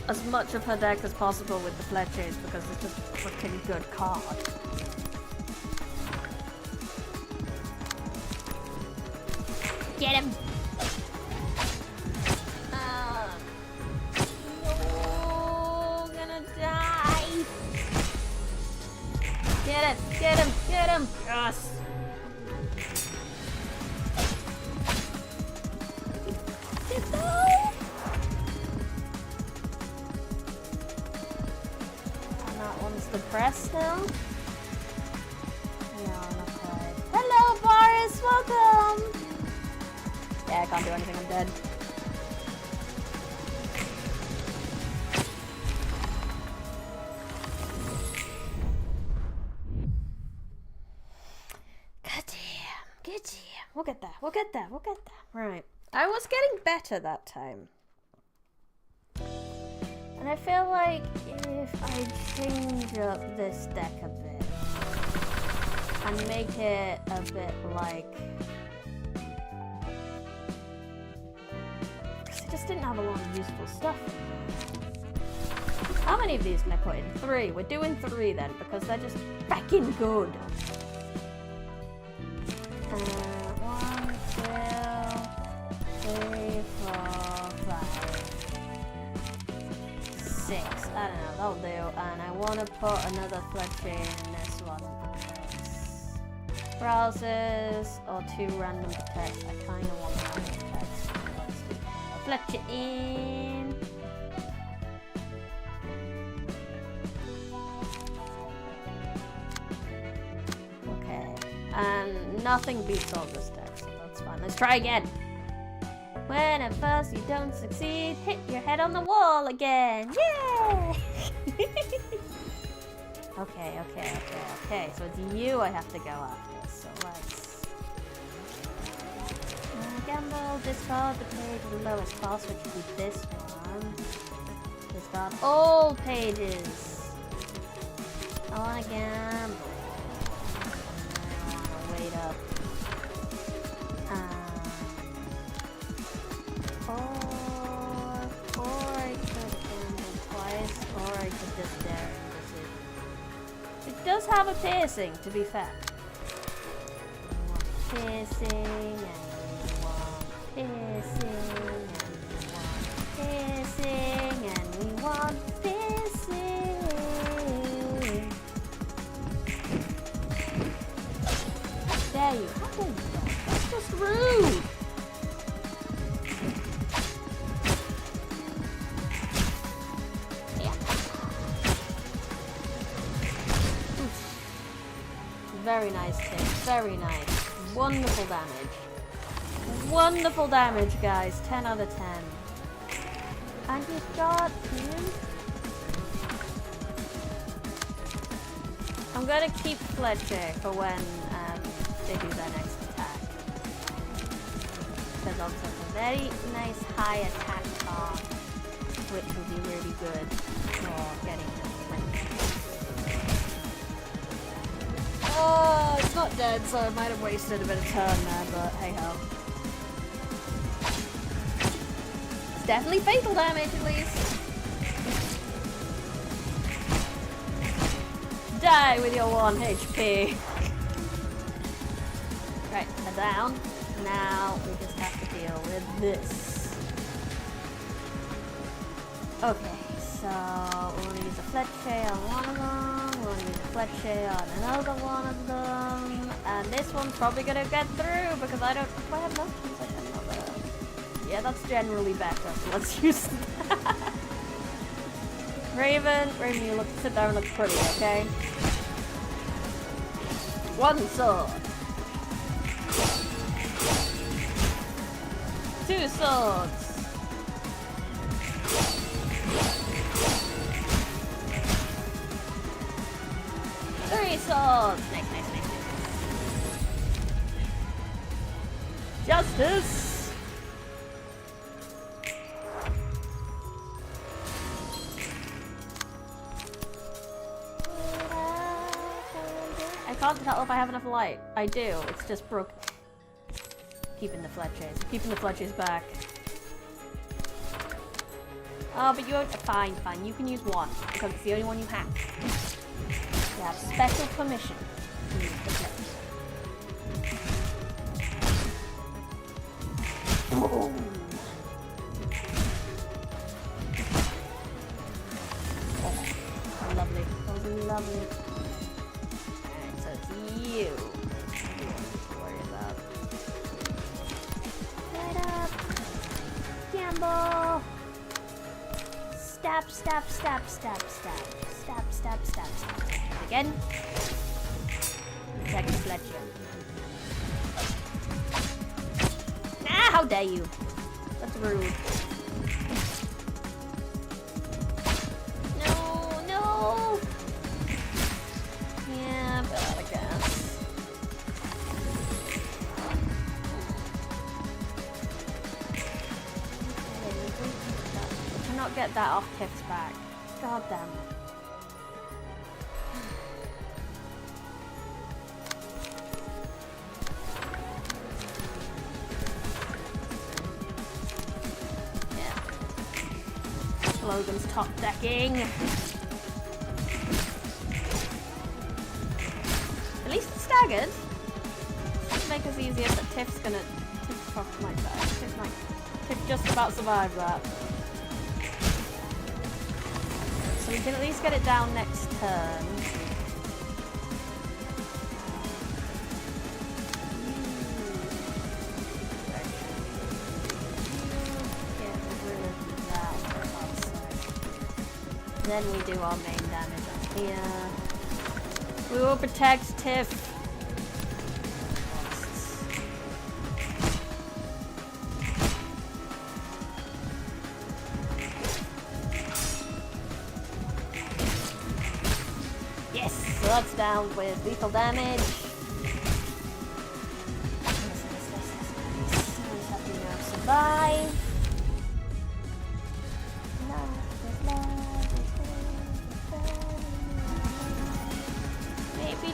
as much of her deck as possible with the Fletchers because it's just a freaking good card. Get him! No, gonna die! Get him! Yes! Press now? No, not quite. Hello, Boris! Welcome! Yeah, I can't do anything. I'm dead. God damn. We'll get there. Right. I was getting better that time. And I feel like if I change up this deck a bit and make it a bit like... because I just didn't have a lot of useful stuff. How many of these can I put in? 3. We're doing 3 then because they're just fucking good. 1, 2, 3, 4, 5. 6. I don't know, that'll do. And I want to put another Fletcher in this one because browsers or 2 random protects. I kind of want random protects. So let's do a Fletcher in. Okay. And nothing beats all this deck, so that's fine. Let's try again. When at first you don't succeed, hit your head on the wall again. Yay! Okay. So it's you I have to go after. So let's gamble, discard the page with the lowest cost, which would be this one. Discard all pages. I want to gamble. I want to wait up. Or I could gamble twice, or I could just dare and it does have a piercing, to be fair. We want piercing, and we want piercing, and we want piercing. How dare you? That's just rude. Very nice hit. Very nice. Wonderful damage. Wonderful damage, guys. 10 out of 10. And you got him. I'm gonna keep Fletcher for when they do their next attack. is also a very nice high attack bar, which will be really good for getting them. Oh, it's not dead, so I might have wasted a bit of turn there, but hey ho. It's definitely fatal damage at least. Die with your 1 HP. Right, they're down. Now we just have to deal with this. Okay, so we're gonna use a fletcher on one of them, we're gonna use a fletcher on another one of them, and this one's probably gonna get through because I don't. Do I have enough? I have another. Yeah, that's generally better, so let's use that. Raven, you sit there and look pretty, okay? 1 sword. 2 swords. 3 swords. Nice. Justice. I can't tell if I have enough light. I do. It's just broken. Keeping the fletchers. Keeping the fletchers back. Oh, but you won't. Fine. You can use 1 because it's the only one you have. You have special permission to use the fletchers. Oh. Lovely. That was lovely. You. Worry about. Right up. Gamble. Stab. Again. Protect the fletcher. Ah, how dare you? That's rude. No. Yeah, but I guess. I cannot get that off Tiff's back. God damn it. Yeah. Logan's top decking. At least it's staggered. Should make us easier, but Tiff's fucked like that. Tiff just about survived that. So we can at least get it down next turn. Then we do our main damage up here. We will protect Tiff. Yes, so that's down with lethal damage. Survive.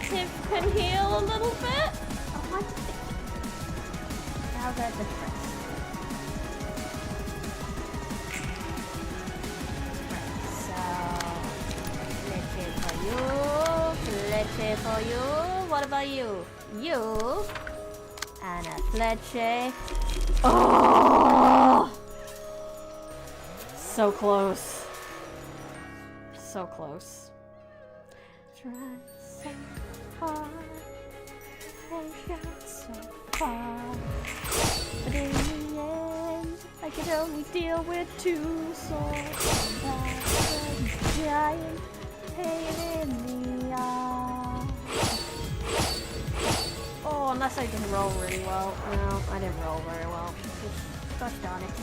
Tiff can heal a little bit. Oh my god. Now they're depressed. Fletcher for you. What about you? You and a Fletcher. Oh! So close. So close. Try so hard and got so far, but in the end I could only deal with 2 swords. That's a giant pain in the ass. Oh, unless I didn't roll really well. No, I didn't roll very well. Gosh darn it.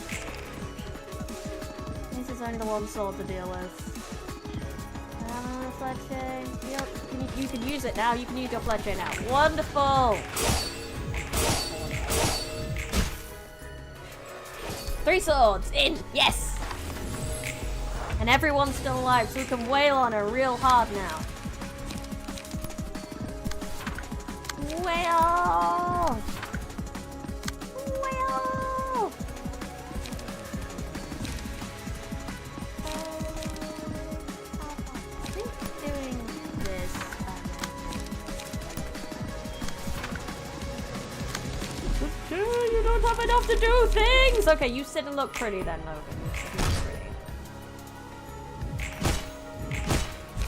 This is only the 1 sword to deal with. Fletcher. You can use it now. You can use your Fletcher now. Wonderful! 3 swords in. Yes. And everyone's still alive, so we can wail on her real hard now. Wail. Wail. I think doing this. You don't have enough to do things! Okay, you sit and look pretty then, Logan. You sit and look pretty.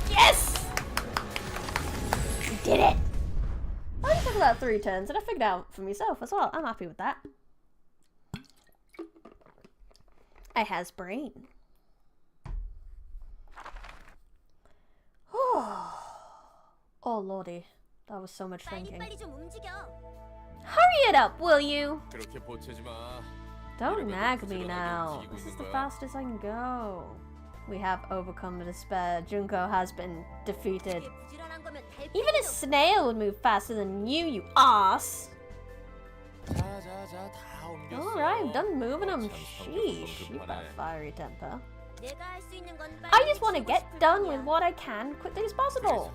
Yes! We did it! I only took about 3 turns and I figured out for myself as well. I'm happy with that. I has brain. Oh lordy, that was so much thinking. Hurry it up, will you? Don't nag me now. This is the fastest I can go. We have overcome the despair. Junko has been defeated. Even a snail would move faster than you ass. Alright, I'm done moving them. Sheesh, you've got a fiery temper. I just want to get done with what I can quickly as possible.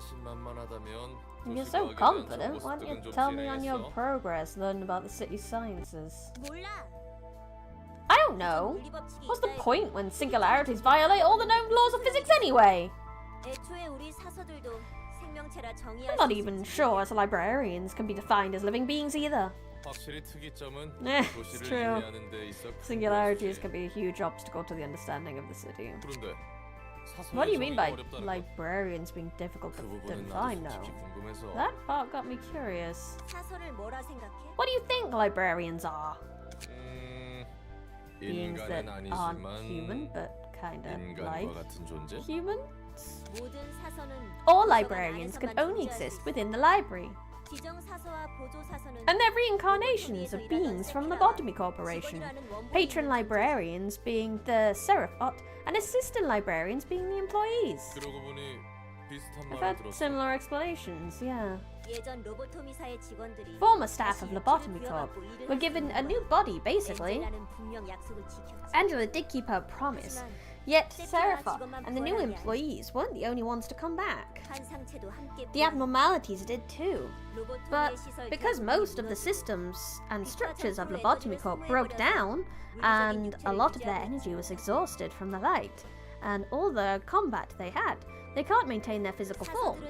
You're so confident. Why don't you tell me on your progress learning about the city's sciences? I don't know. What's the point when singularities violate all the known laws of physics anyway? I'm not even sure as librarians can be defined as living beings either. It's true. Singularities can be a huge obstacle to the understanding of the city. What do you mean by librarians being difficult to define now? That part got me curious. What do you think librarians are? Beings that aren't human, but kinda like humans? All librarians can only exist within the library. And they're reincarnations of beings from the Lobotomy Corporation. Patron librarians being the Seraphot, and assistant librarians being the employees. I've heard similar explanations, yeah. Former staff of Lobotomy Corp were given a new body, basically. Angela did keep her promise, yet Seraphot and the new employees weren't the only ones to come back. The abnormalities did too. But because most of the systems and structures of Lobotomy Corp broke down, and a lot of their energy was exhausted from the light, and all the combat they had, they can't maintain their physical form.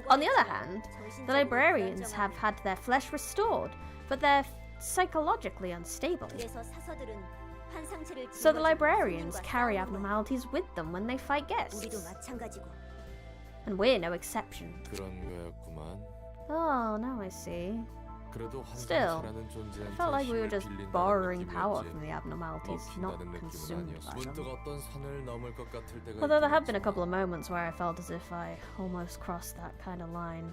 On the other hand, the librarians have had their flesh restored, but they're psychologically unstable. So the librarians carry abnormalities with them when they fight guests. And we're no exception. Oh, now I see. Still, I felt like we were just borrowing power from the abnormalities, not consumed by them. Although there have been a couple of moments where I felt as if I almost crossed that kind of line.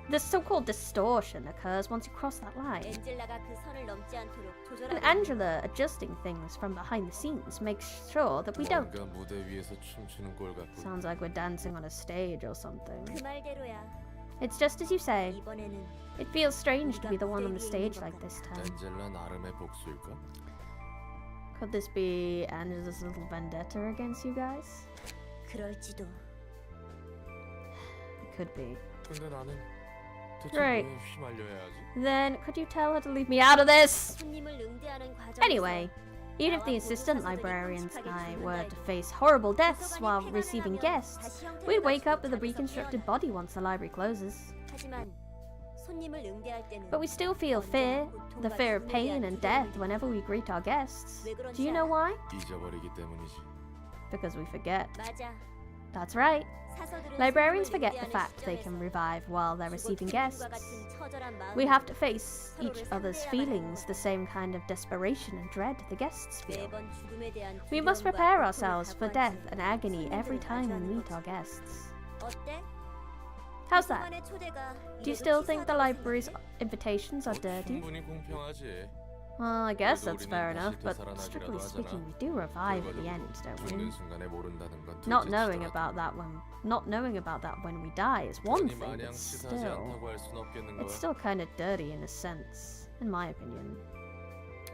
This so-called distortion occurs once you cross that line. And Angela adjusting things from behind the scenes makes sure that we don't. Sounds like we're dancing on a stage or something. It's just as you say. It feels strange to be the one on the stage like this time. Could this be Angela's little vendetta against you guys? It could be. Right. Then, could you tell her to leave me out of this? Anyway, even if the assistant librarians and I were to face horrible deaths while receiving guests, we'd wake up with a reconstructed body once the library closes. But we still feel fear, the fear of pain and death whenever we greet our guests. Do you know why? Because we forget. That's right. Librarians forget the fact they can revive while they're receiving guests. We have to face each other's feelings, the same kind of desperation and dread the guests feel. We must prepare ourselves for death and agony every time we meet our guests. How's that? Do you still think the library's invitations are dirty? Well, I guess that's fair enough, but strictly speaking, we do revive at the end, don't we? Not knowing about that when we die is one thing, but it's still kind of dirty in a sense, in my opinion.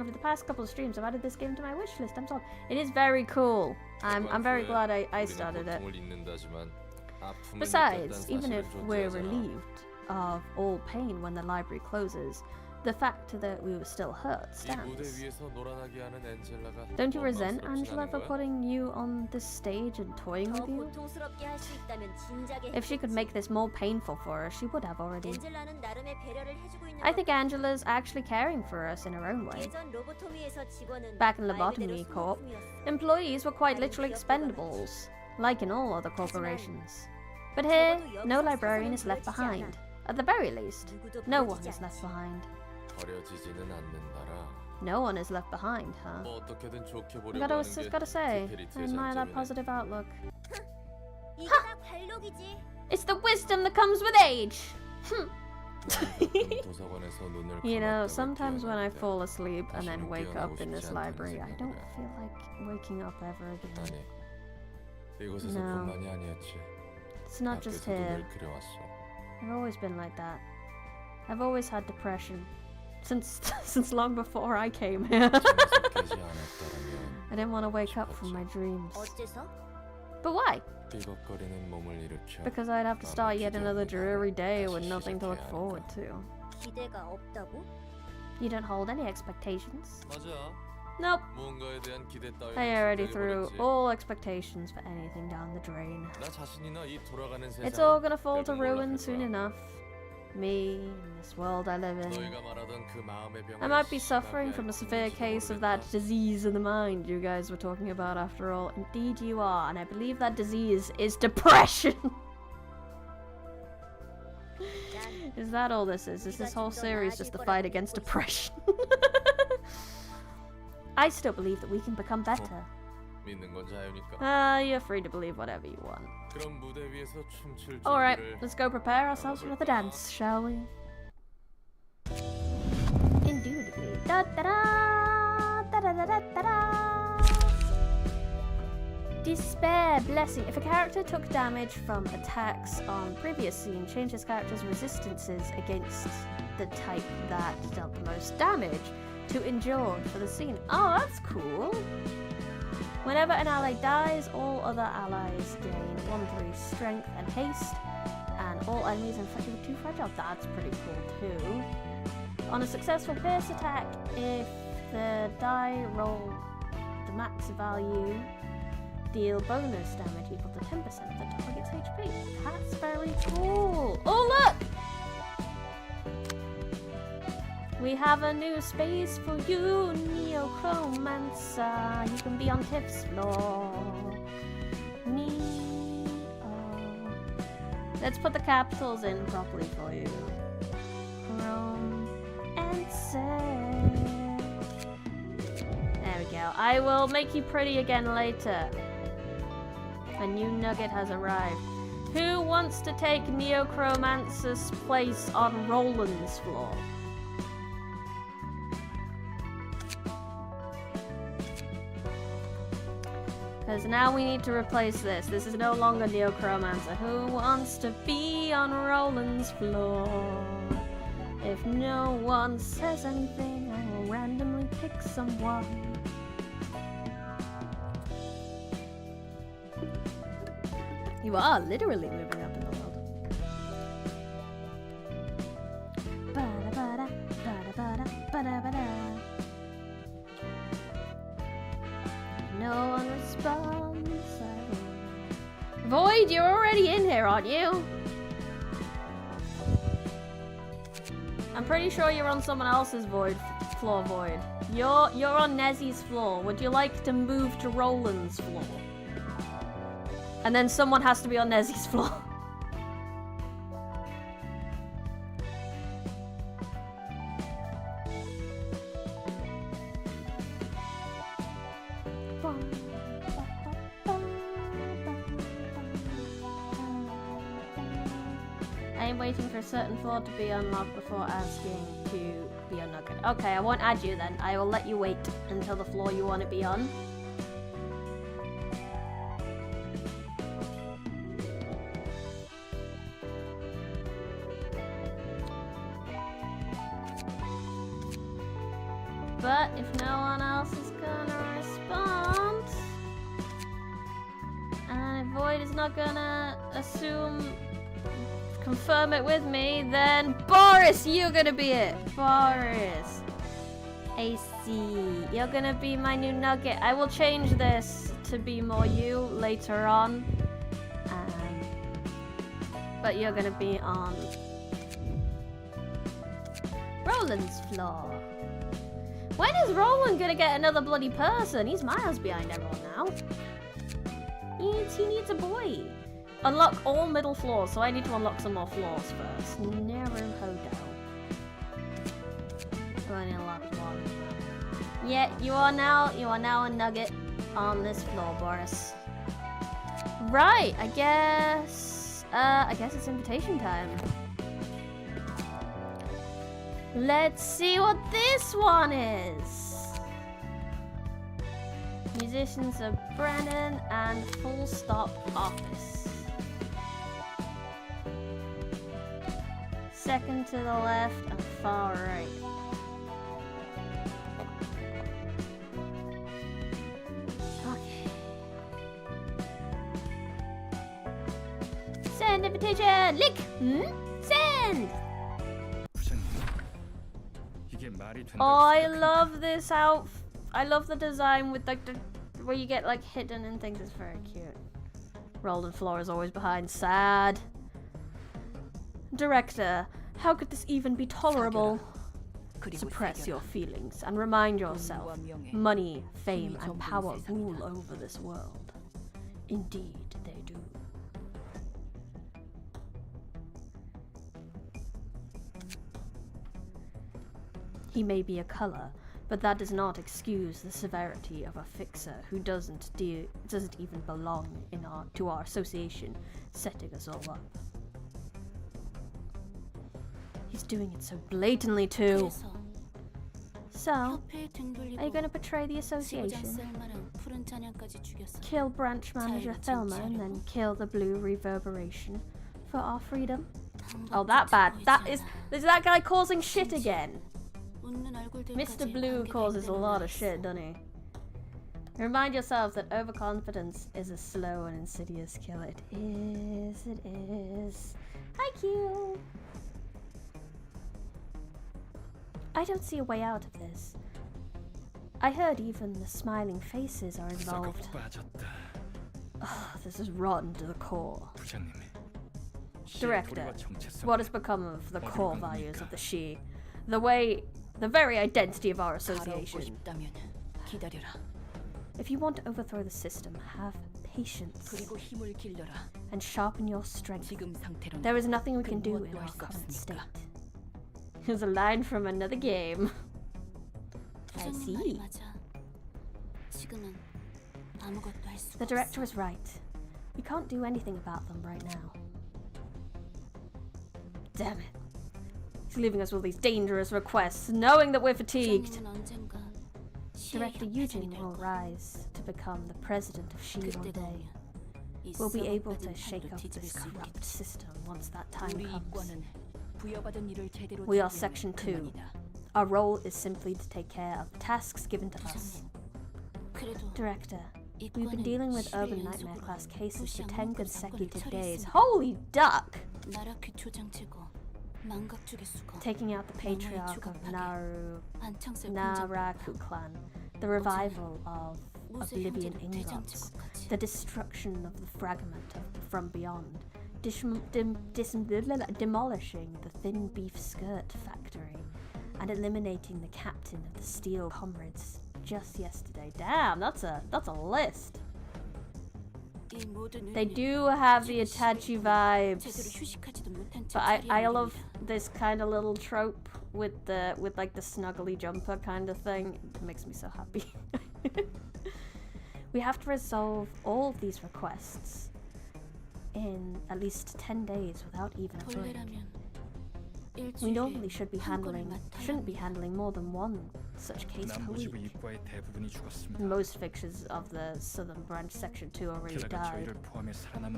Over the past couple of streams, I've added this game to my wish list. I'm sold. It is very cool. I'm very glad I started it. Besides, even if we're relieved of all pain when the library closes, the fact that we were still hurt stands. Don't you resent Angela for putting you on this stage and toying with you? If she could make this more painful for us, she would have already. I think Angela's actually caring for us in her own way. Back in Lobotomy Corp, employees were quite literally expendables, like in all other corporations. But here, no librarian is left behind. At the very least, no one is left behind. No one is left behind, huh? Gotta say, I admire that positive outlook. Huh! It's the wisdom that comes with age! You know, sometimes when I fall asleep and then wake up in this library, I don't feel like waking up ever again. No. It's not just here. I've always been like that. I've always had depression. Since long before I came here. I didn't want to wake up from my dreams. But why? Because I'd have to start yet another dreary day with nothing to look forward to. You don't hold any expectations? Nope. I already threw all expectations for anything down the drain. It's all gonna fall to ruin soon enough. Me, and this world I live in. I might be suffering from a severe case of that disease in the mind you guys were talking about after all. Indeed you are, and I believe that disease is depression! Is that all this is? Is this whole series just the fight against depression? I still believe that we can become better. You're free to believe whatever you want. Alright, let's go prepare ourselves for the dance, shall we? Indubitably. Da da da da da da da da. Despair, blessing. If a character took damage from attacks on previous scene, change his character's resistances against the type that dealt the most damage to endured for the scene. Oh, that's cool. Whenever an ally dies, all other allies gain 1/3 strength and haste, and all enemies infected with 2 fragile. That's pretty cool too. On a successful pierce attack, if the die roll the max value, deal bonus damage equal to 10% of the target's HP. That's very cool. Oh look! We have a new space for you, Neochromancer. You can be on Tiff's floor. Let's put the capitals in properly for you. Chromancer. There we go. I will make you pretty again later. A new nugget has arrived. Who wants to take Neochromancer's place on Roland's floor? Because now we need to replace this. This is no longer Neochromancer. Who wants to be on Roland's floor? If no one says anything, I will randomly pick someone. You are literally moving up in the world. Ba-da-ba-da, ba-da-ba-da, ba-da-ba-da. No one responds. Void, you're already in here, aren't you? I'm pretty sure you're on someone else's floor, Void. You're on Nezzy's floor. Would you like to move to Roland's floor? And then someone has to be on Nezzy's floor. I am waiting for a certain floor to be unlocked before asking to be a nugget. Okay, I won't add you then. I will let you wait until the floor you want to be on. But if no one else is gonna respond, and if Void is not gonna confirm it with me, then Boris, you're gonna be it. Boris. AC, you're gonna be my new nugget. I will change this to be more you later on. But you're gonna be on Roland's floor. When is Roland gonna get another bloody person? He's miles behind everyone now. He needs a boy. Unlock all middle floors, so I need to unlock some more floors first. Naruhodo. I only unlocked one. Yeah, you are now a nugget on this floor, Boris. Right, I guess it's invitation time. Let's see what this one is. Musicians of Brennan and Full Stop Office. Second to the left and far right. Okay. Send invitation! Link! Send! Oh, I love this outfit. I love the design with like the where you get like hidden and things. It's very cute. Roland floor is always behind. Sad. Director, how could this even be tolerable? Suppress your feelings and remind yourself money, fame, and power rule over this world. Indeed, they do. He may be a color, but that does not excuse the severity of a fixer who doesn't even belong to our association, setting us all up. He's doing it so blatantly too. So, are you going to betray the association? Kill branch manager Thelma and then kill the blue reverberation for our freedom? Oh, that bad. Is that guy causing shit again? Mr. Blue causes a lot of shit, doesn't he? Remind yourself that overconfidence is a slow and insidious killer. It is. Hi, Q. I don't see a way out of this. I heard even the smiling faces are involved. Oh, this is rotten to the core. Director, what has become of the core values of the She? The very identity of our association. If you want to overthrow the system, have patience and sharpen your strength. There is nothing we can do in our current state. Here's a line from another game. I see. The director is right. We can't do anything about them right now. Damn it. He's leaving us with these dangerous requests, knowing that we're fatigued. Director Eugene will rise to become the president of She one day. We'll be able to shake up this corrupt system once that time comes. We are Section 2. Our role is simply to take care of the tasks given to us. Director, we've been dealing with urban nightmare class cases for 10 consecutive days. Holy duck! Taking out the patriarch of Naraku clan, the revival of Oblivion Ingots, the destruction of the fragment from beyond, demolishing the thin beef skirt factory, and eliminating the captain of the Steel Comrades just yesterday. Damn, that's a list. They do have the Itachi vibes, but I love this kind of little trope with like the snuggly jumper kind of thing. It makes me so happy. We have to resolve all of these requests in at least 10 days without even a break. We normally shouldn't be handling more than one such case per week. Most fixers of the Southern Branch Section 2 already died,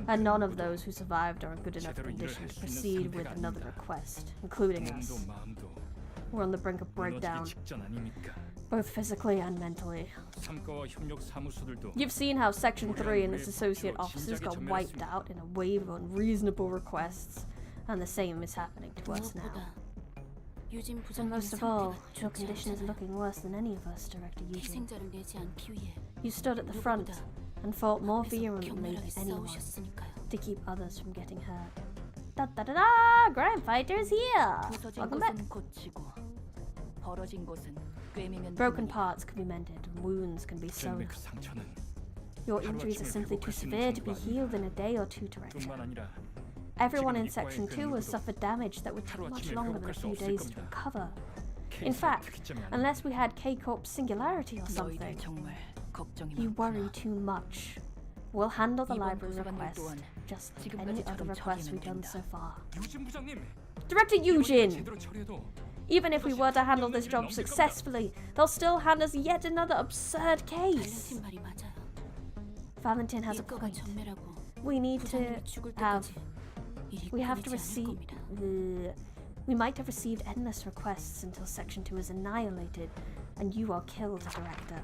and none of those who survived are in good enough condition to proceed with another request, including us. We're on the brink of breakdown, both physically and mentally. You've seen how Section 3 and its associate officers got wiped out in a wave of unreasonable requests, and the same is happening to us now. And most of all, your condition is looking worse than any of us, Director Eugene. You stood at the front and fought more vehemently than anyone to keep others from getting hurt. Da-da-da-da! Crime Fighter's here! Welcome back. Broken parts can be mended, and wounds can be sewn. Your injuries are simply too severe to be healed in a day or two, Director. Everyone in Section 2 has suffered damage that would take much longer than a few days to recover. In fact, unless we had K-Corp's singularity or something. You worry too much. We'll handle the library request, just like any other requests we've done so far. Director Eugene! Even if we were to handle this job successfully, they'll still hand us yet another absurd case. Valentin has a point. We might have received endless requests until Section 2 is annihilated and you are killed, Director.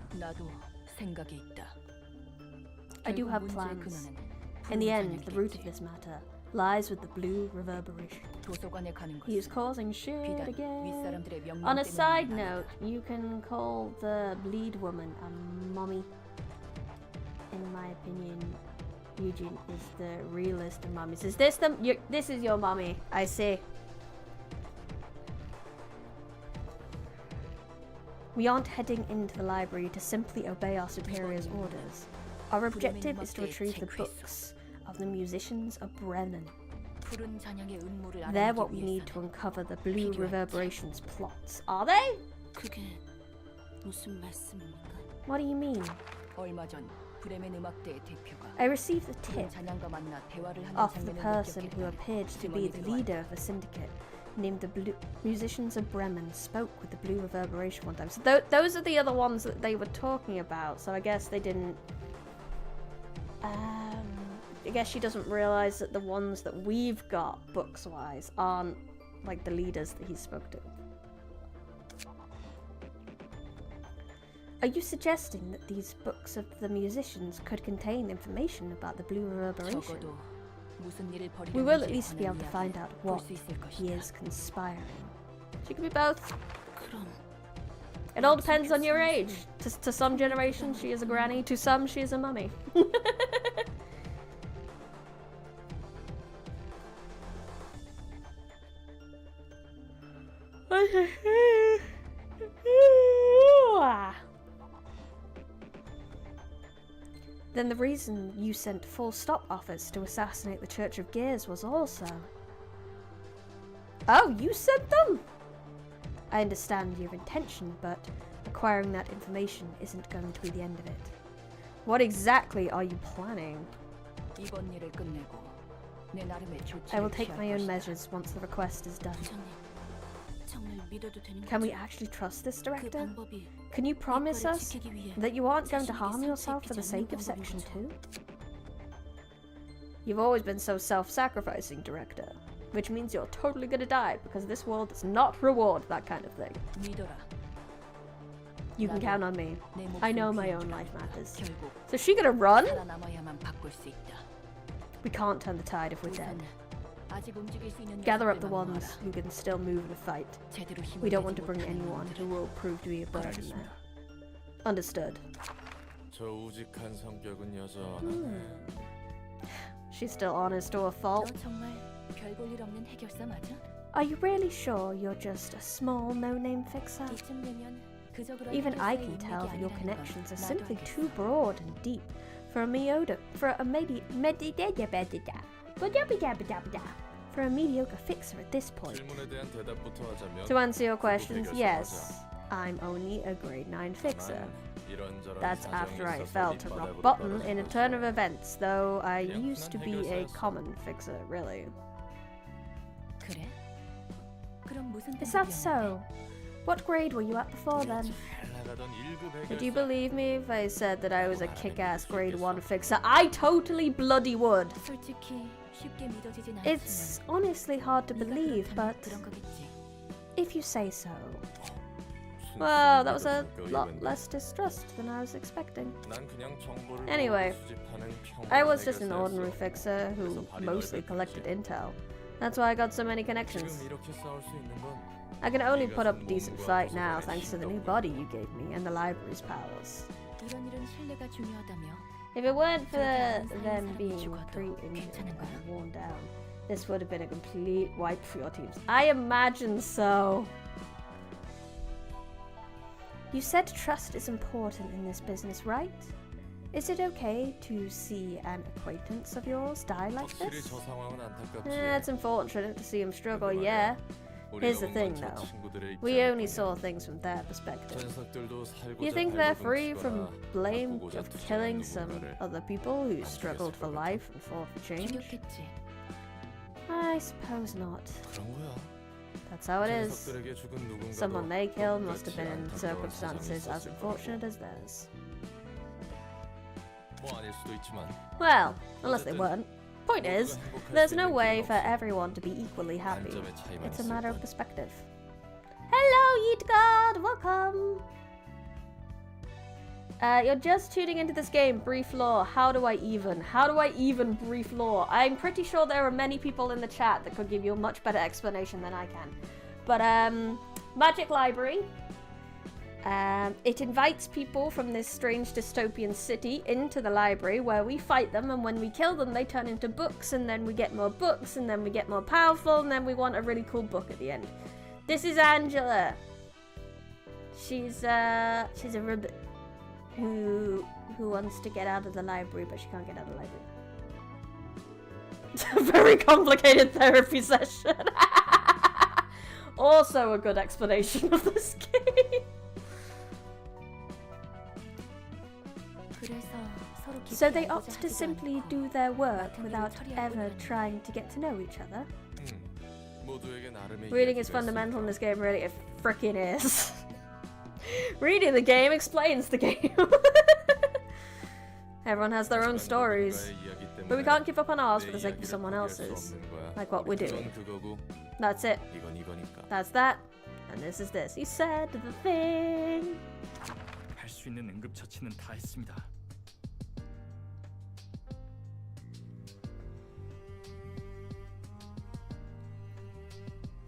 I do have plans. In the end, the root of this matter lies with the blue reverberation. He is causing shit again. On a side note, you can call the bleed woman a mommy. In my opinion, Eugene is the realist of mummies. Is this this is your mummy, I see. We aren't heading into the library to simply obey our superior's orders. Our objective is to retrieve the books of the musicians of Bremen. They're what we need to uncover the blue reverberations plots. Are they? What do you mean? I received a tip off the person who appeared to be the leader of a syndicate named the Blue Musicians of Bremen. Spoke with the blue reverberation one time. So those are the other ones that they were talking about. So I guess they didn't. I guess she doesn't realize that the ones that we've got books-wise aren't like the leaders that he spoke to. Are you suggesting that these books of the musicians could contain information about the blue reverberation? We will at least be able to find out what he is conspiring. She could be both. It all depends on your age. To some generations she is a granny, to some she is a mummy. Then the reason you sent full stop offers to assassinate the Church of Gears was also... Oh, you sent them? I understand your intention, but acquiring that information isn't going to be the end of it. What exactly are you planning? I will take my own measures once the request is done. Can we actually trust this, Director? Can you promise us that you aren't going to harm yourself for the sake of Section 2? You've always been so self-sacrificing, Director, which means you're totally gonna die because this world does not reward that kind of thing. You can count on me. I know my own life matters. So is she gonna run? We can't turn the tide if we're dead. Gather up the ones who can still move in a fight. We don't want to bring anyone who will prove to be a burden there. Understood. She's still honest to a fault. Are you really sure you're just a small no-name fixer? Even I can tell that your connections are simply too broad and deep for a mediocre fixer at this point. To answer your questions, yes, I'm only a grade 9 fixer. That's after I fell to rock bottom in a turn of events, though I used to be a common fixer, really. Is that so? What grade were you at before then? Would you believe me if I said that I was a kick-ass grade 1 fixer? I totally bloody would. It's honestly hard to believe, but if you say so. Well, that was a lot less distrust than I was expecting. Anyway, I was just an ordinary fixer who mostly collected intel. That's why I got so many connections. I can only put up a decent fight now thanks to the new body you gave me and the library's powers. If it weren't for them being pretty injured and worn down, this would have been a complete wipe for your teams. I imagine so. You said trust is important in this business, right? Is it okay to see an acquaintance of yours die like this? It's unfortunate to see him struggle, yeah. Here's the thing though, we only saw things from their perspective. You think they're free from blame of killing some other people who struggled for life and fought for change? I suppose not. That's how it is. Someone they killed must have been in circumstances as unfortunate as theirs. Well, unless they weren't. Point is, there's no way for everyone to be equally happy. It's a matter of perspective. Hello, Yeetgard! Welcome! You're just tuning into this game, brief lore. How do I even brief lore? I'm pretty sure there are many people in the chat that could give you a much better explanation than I can. But, Magic Library. It invites people from this strange dystopian city into the library where we fight them, and when we kill them they turn into books, and then we get more books, and then we get more powerful, and then we want a really cool book at the end. This is Angela. She's a ribbit who wants to get out of the library, but she can't get out of the library. It's a very complicated therapy session. Also a good explanation of this game. So they opt to simply do their work without ever trying to get to know each other. Reading is fundamental in this game, really. It frickin' is. Reading the game explains the game. Everyone has their own stories, but we can't give up on ours for the sake of someone else's. Like what we're doing. That's it. That's that. And this is this. He said the thing. 할 수 있는 응급처치는 다 했습니다.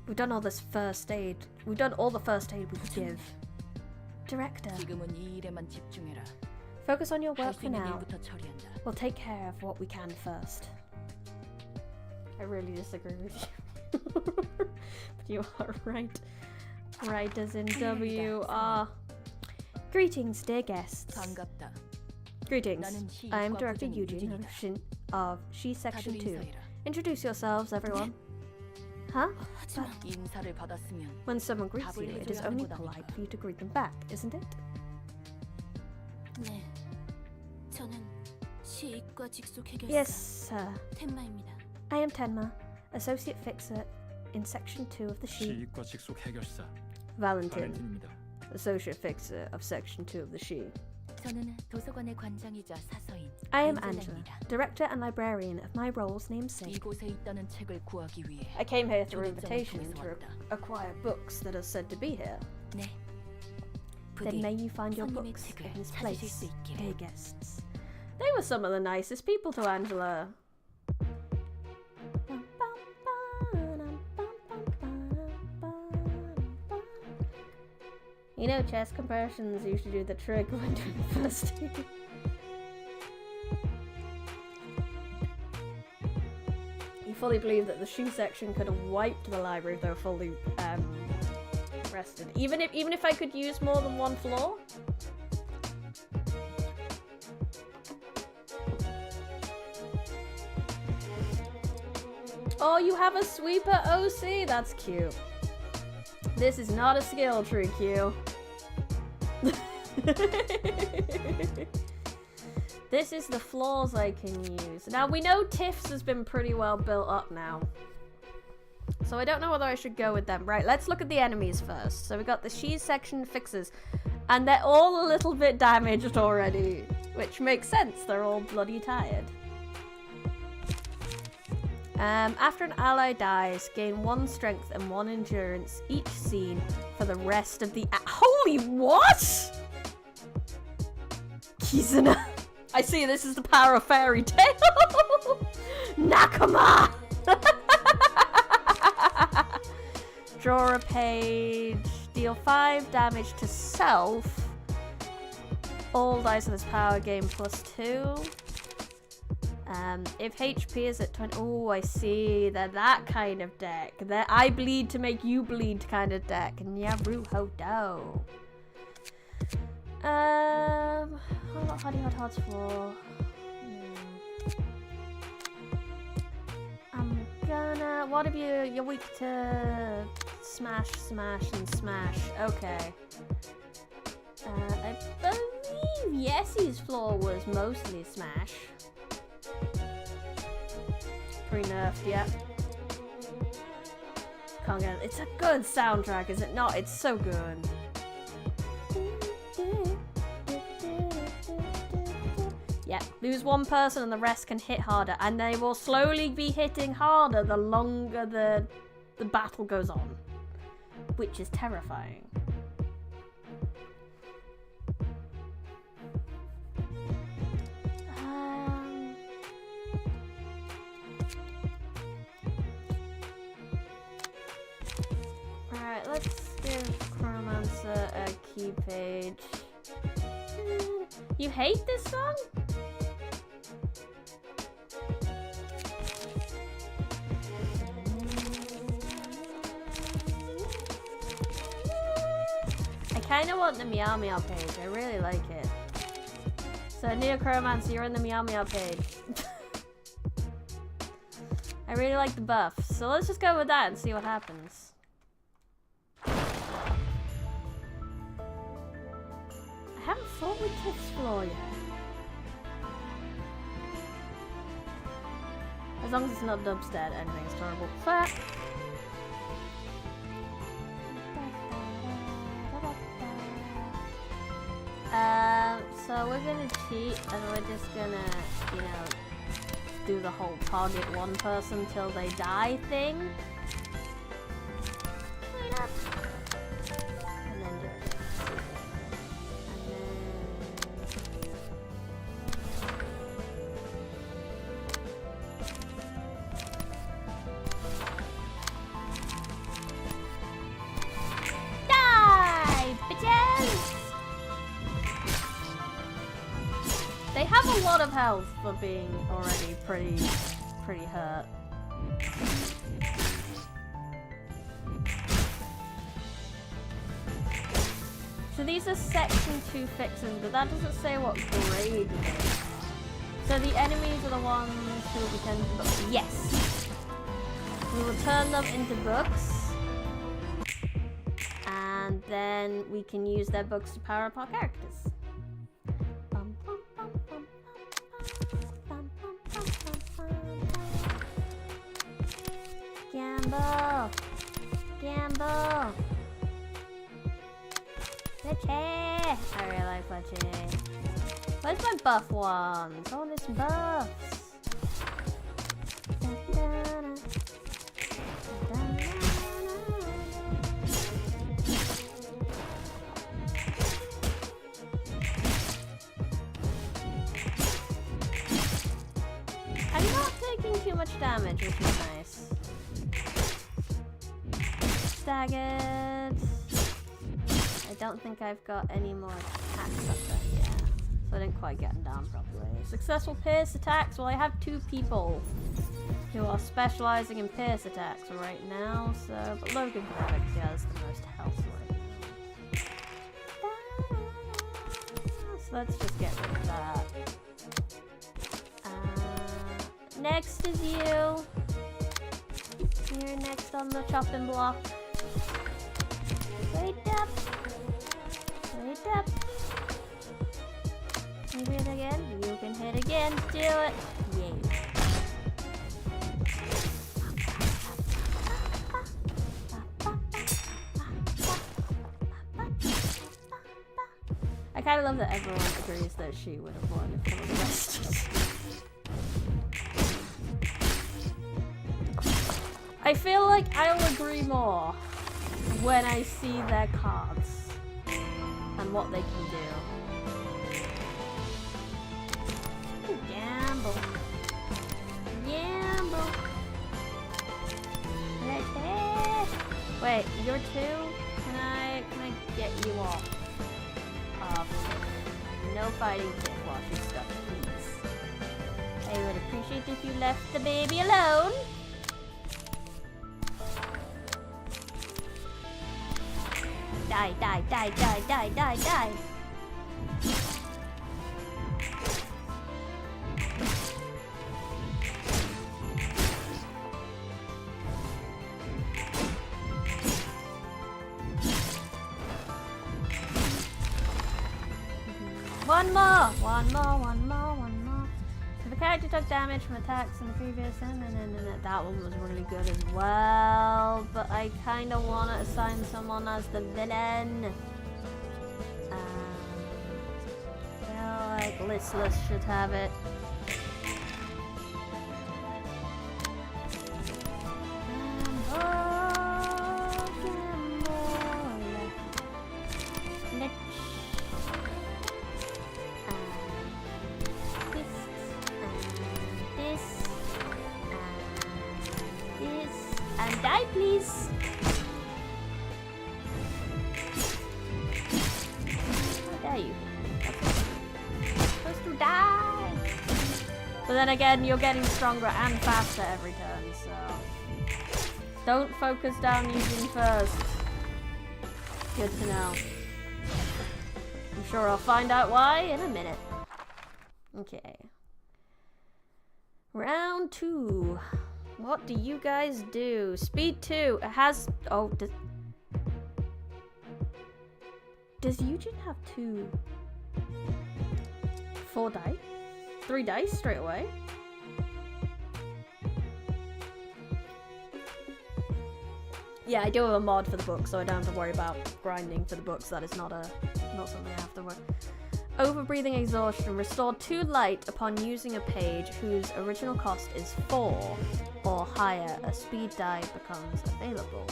We've done all this first aid. We've done all the first aid we could give. Director, focus on your work for now. We'll take care of what we can first. I really disagree with you. But you are right. Right as in W-R. Greetings, dear guests. Greetings. I am Director Eugene of She Section 2. Introduce yourselves, everyone. Huh? But when someone greets you, it is only polite for you to greet them back, isn't it? Yes, sir. I am Tenma, Associate Fixer in Section 2 of the She. Valentin, Associate Fixer of Section 2 of the She. I am Angela, Director and Librarian of my role's namesake. I came here through invitation to acquire books that are said to be here. Then may you find your books in this place, dear guests. They were some of the nicest people to Angela. You know, chest compressions usually do the trick when doing the first aid. You fully believe that the shoe section could have wiped the library if they were fully rested. Even if I could use more than one floor? Oh, you have a sweeper OC? That's cute. This is not a skill tree, Q. This is the floors I can use. Now, we know Tiff's has been pretty well built up now. So I don't know whether I should go with them. Right, let's look at the enemies first. So we got the She's section fixers. And they're all a little bit damaged already. Which makes sense. They're all bloody tired. After an ally dies, gain 1 strength and 1 endurance each scene for the rest of the... Holy what?! Kizuna. I see, this is the power of fairy tale. Nakama! Draw a page. Deal 5 damage to self. All dice of this power gain +2. If HP is at 20... Oh, I see. They're that kind of deck. They're I bleed to make you bleed kind of deck. Naruhodo. What about Hottie Hot Hots for? I'm gonna... What have you... You're weak to... Smash, smash, and smash. Okay. I believe Yessie's floor was mostly smash. Pretty nerfed, yeah. Can't get it. It's a good soundtrack, is it not? It's so good. Yeah, lose 1 person and the rest can hit harder, and they will slowly be hitting harder the longer the battle goes on, which is terrifying. Alright, let's give Chromancer a key page. You hate this song? I kinda want the Meow Meow page, I really like it. So Neocromancer, you're in the Meow Meow page. I really like the buff, so let's just go with that and see what happens. I haven't fought with Tiff's floor yet. As long as it's not dubstep, anything's terrible. Fair. So we're gonna cheat and we're just gonna, you know, do the whole target 1 person till they die thing. And then do it. Die, bitches! They have a lot of health for being already pretty hurt. So these are section 2 fixers, but that doesn't say what grade it is. So the enemies are the ones who will be turned into books. Yes! We will turn them into books. And then we can use their books to power up our characters. Gamble! Gamble! Fletchy! I really like Fletchy. Where's my buff ones? I want some buffs! I'm not taking too much damage, which is nice. Staggered. I don't think I've got any more attacks up there yet. So I didn't quite get them down properly. Successful pierce attacks. Well, I have 2 people who are specializing in pierce attacks right now. So, but Logan Perfect has the most health right now. So let's just get rid of that. Next is you. You're next on the chopping block. Wait up. Wait up. You hit again? You can hit again. Do it. Yay. I kind of love that everyone agrees that she would have won if someone rested. I feel like I'll agree more when I see their cards and what they can do. Gamble. Gamble. Wait, you're two? Can I get you off? No fighting tip while she's stuck, please. I would appreciate if you left the baby alone. Die, die, die, die, die, die, die. One more. So the character took damage from attacks in the previous, and that one was really good as well. But I kind of want to assign someone as the villain. I feel like Listless should have it. Please. How dare you? You're supposed to die. But then again, you're getting stronger and faster every turn, so don't focus down using first. Good to know. I'm sure I'll find out why in a minute. Okay. Round 2. What do you guys do? Speed 2. It has... Oh, does Eugene have 4 dice? 3 dice straight away? Yeah, I do have a mod for the book, so I don't have to worry about grinding for the books. That is not something I have to worry. Overbreathing exhaustion. Restore 2 light upon using a page whose original cost is 4 or higher. A speed die becomes available.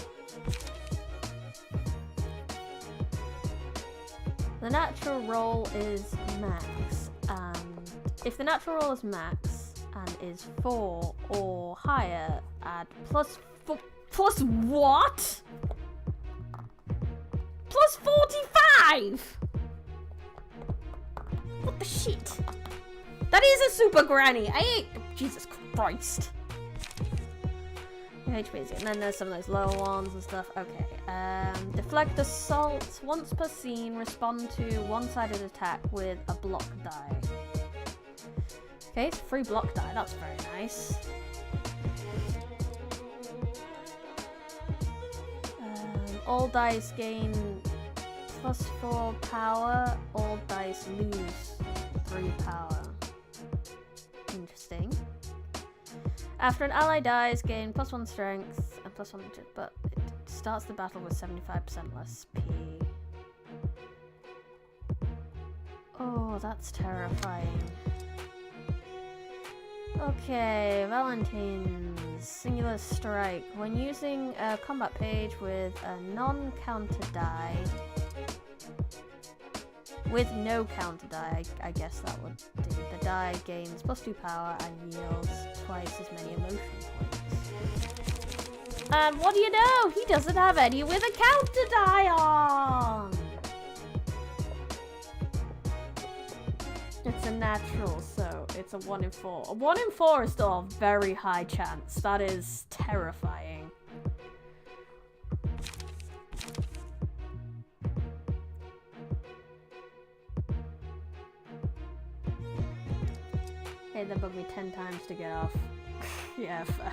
The natural roll is max, and if the natural roll is max and is 4 or higher, add plus what? Plus 45! What the shit? That is a super granny. Jesus Christ. HP is, and then there's some of those lower ones and stuff. Okay. Deflect assault. Once per scene, respond to one-sided attack with a block die. Okay, it's a free block die. That's very nice. All dice gain plus 4 power. All dice lose 3 power. Interesting. After an ally dies, gain plus 1 strength and plus 1, but it starts the battle with 75% less P. Oh, that's terrifying. Okay, Valentine's singular strike. When using a combat page with a non-counter die, with no counter die, I guess that would do. The die gains plus 2 power and yields twice as many emotion points. And what do you know? He doesn't have any with a counter die on! It's a natural, so it's a 1 in 4. A 1 in 4 is still a very high chance. That is terrifying. Hey, that bugged me 10 times to get off. Yeah, fair.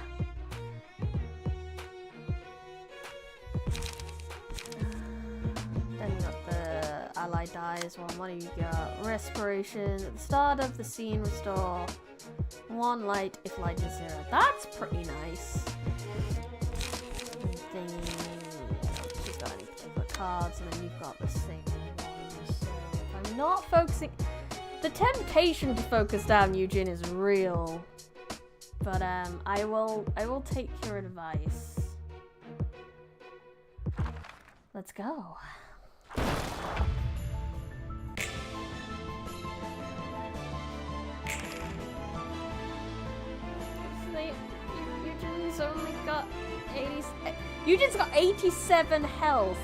Then we got the ally dies. What do you got? Respiration. At the start of the scene, restore 1 light if light is 0. That's pretty nice. She's got any particular cards, and then you've got the same ones. So if I'm not focusing. The temptation to focus down Eugene is real. But I will take your advice. Let's go. Eugene's only got 80. Eugene's got 87 health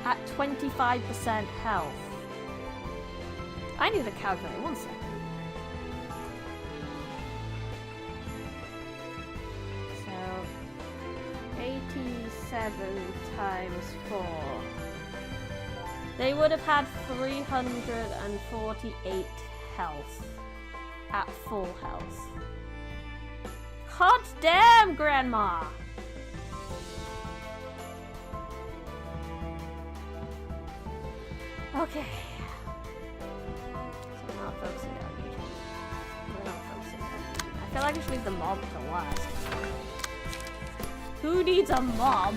at 25% health. I need to calculate 1 second. So 87 times 4. They would have had 348 health at full health. Hot damn, Grandma! Okay. So we're not focusing on Eugene. We're not focusing on Eugene. I feel like I should leave the mob to last. Who needs a mob?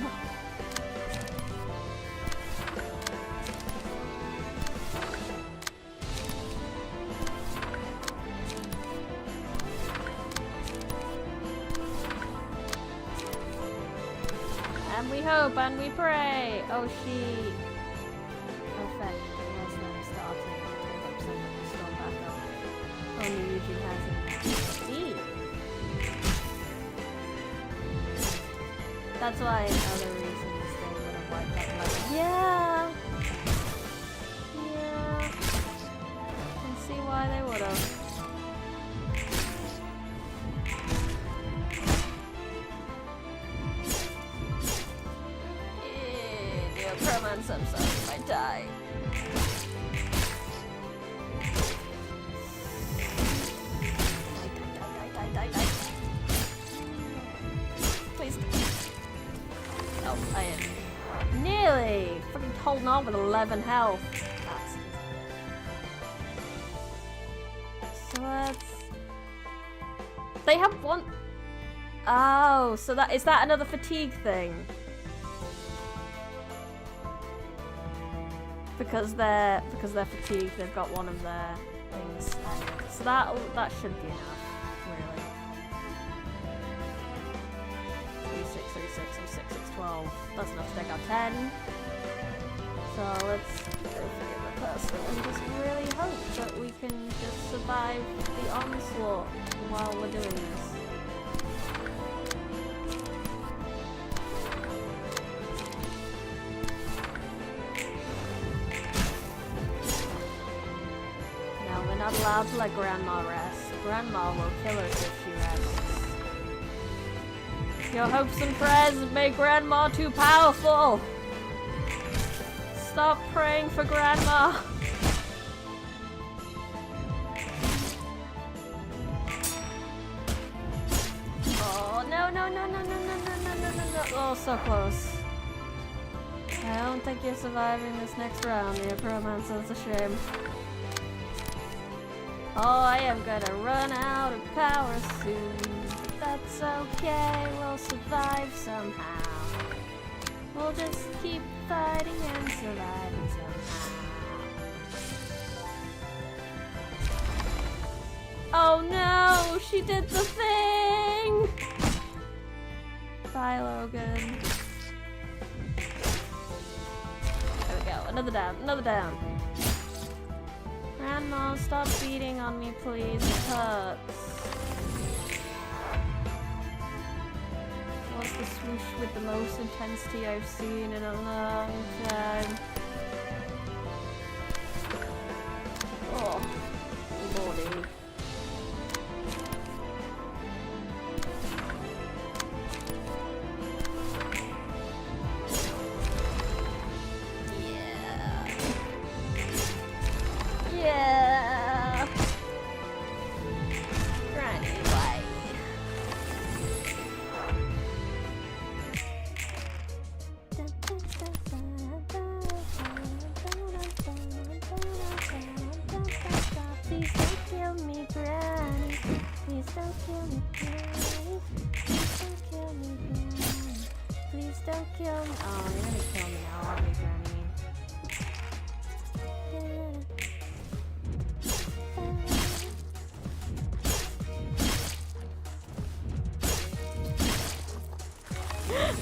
And we hope and we pray. Oh, she. Perfect. Yes, I'm starting. I hope somebody's still back up. Only Eugene has it. That's why other reasons they would have wiped out like, yeah. Yeah. I can see why they would have. Romance, I'm sorry, I die. Die. Please. Oh, I am nearly fucking holding on with 11 health. So let's. They have 1. Oh, so that is that another fatigue thing? Because they're fatigued, they've got one of their things. So that should be enough, really. 36, 12. That's enough to take out 10. So let's go for the person and just really hope that we can just survive the onslaught while we're doing this. Not allowed to let Grandma rest. Grandma will kill us if she rests. Your hopes and prayers make Grandma too powerful. Stop praying for Grandma. Oh, no. Oh, so close. I don't think you're surviving this next round. The Necromancer's a shame. Oh, I am gonna run out of power soon. But that's okay, we'll survive somehow. We'll just keep fighting and surviving somehow. Oh no, she did the thing! Bye, Logan. There we go, another down. Grandma, stop beating on me, please. It hurts. What's the swoosh with the most intensity I've seen in a long time? Oh, lordy. Yeah. Granny White. Please don't kill me. Oh, you're gonna kill me now, aren't you, Granny?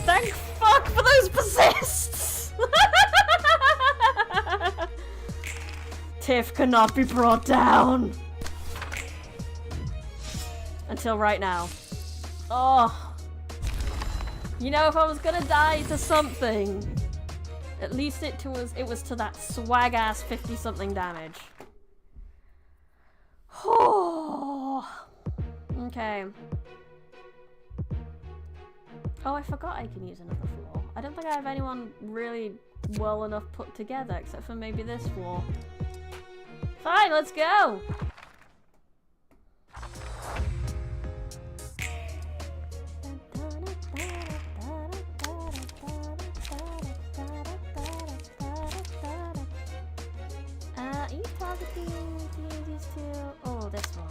Thank fuck for those persists! Tiff cannot be brought down! Until right now. Oh. You know, if I was gonna die to something, at least it was to that swag-ass 50-something damage. Oh. Okay. Oh, I forgot I can use another floor. I don't think I have anyone really well enough put together, except for maybe this floor. Fine, let's go! Are you targeting these two? Oh, this one.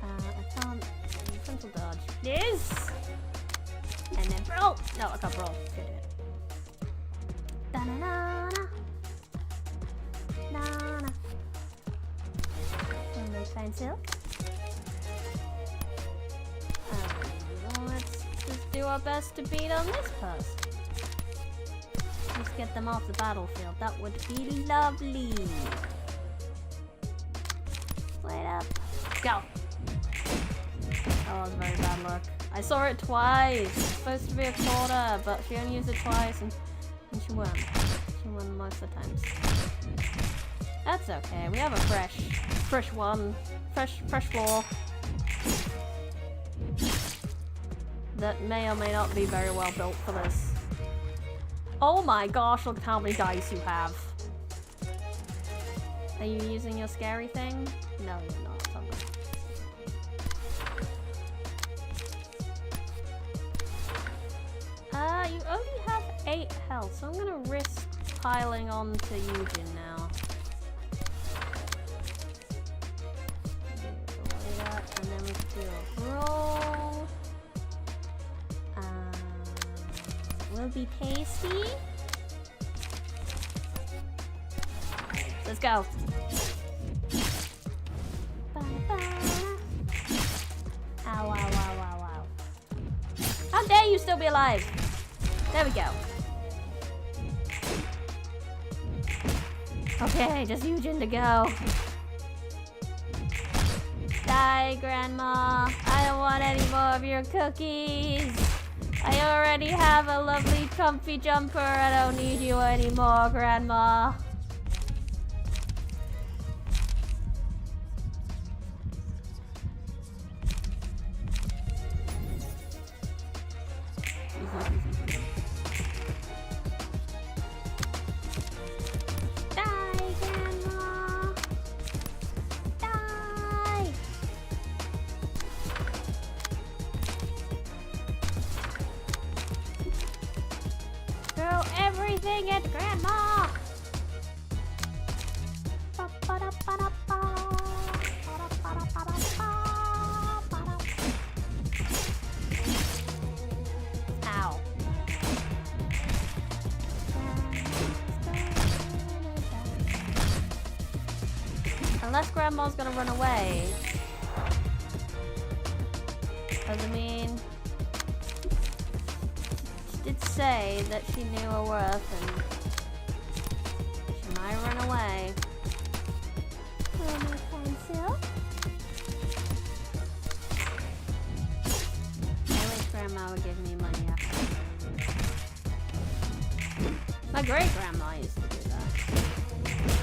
I can't frontal dodge. This! And then brawl! No, I can't brawl. Can't do it. Da-na-na-na. Na-na. And they find silk. Let's just do our best to beat on this person. Just get them off the battlefield. That would be lovely. Wait up. Go! That was very bad luck. I saw it twice. It's supposed to be a quarter, but she only used it twice and she won. She won most of the times. That's okay. We have a fresh floor. That may or may not be very well built for this. Oh my gosh, look at how many dice you have. Are you using your scary thing? No, you're not. You only have 8 health, so I'm gonna risk piling on to Eugen now. And then we can do a brawl. Will be tasty. Let's go. Ow, ow, ow, ow, ow. How dare you still be alive? There we go. Okay, just Eugen to go. Die, Grandma. I don't want any more of your cookies. I already have a lovely comfy jumper. I don't need you anymore, Grandma. At Grandma! Ow. Unless Grandma's gonna run away. Does it mean... did say that she knew her worth and she might run away. I wish Grandma would give me money after. My great grandma used to do that.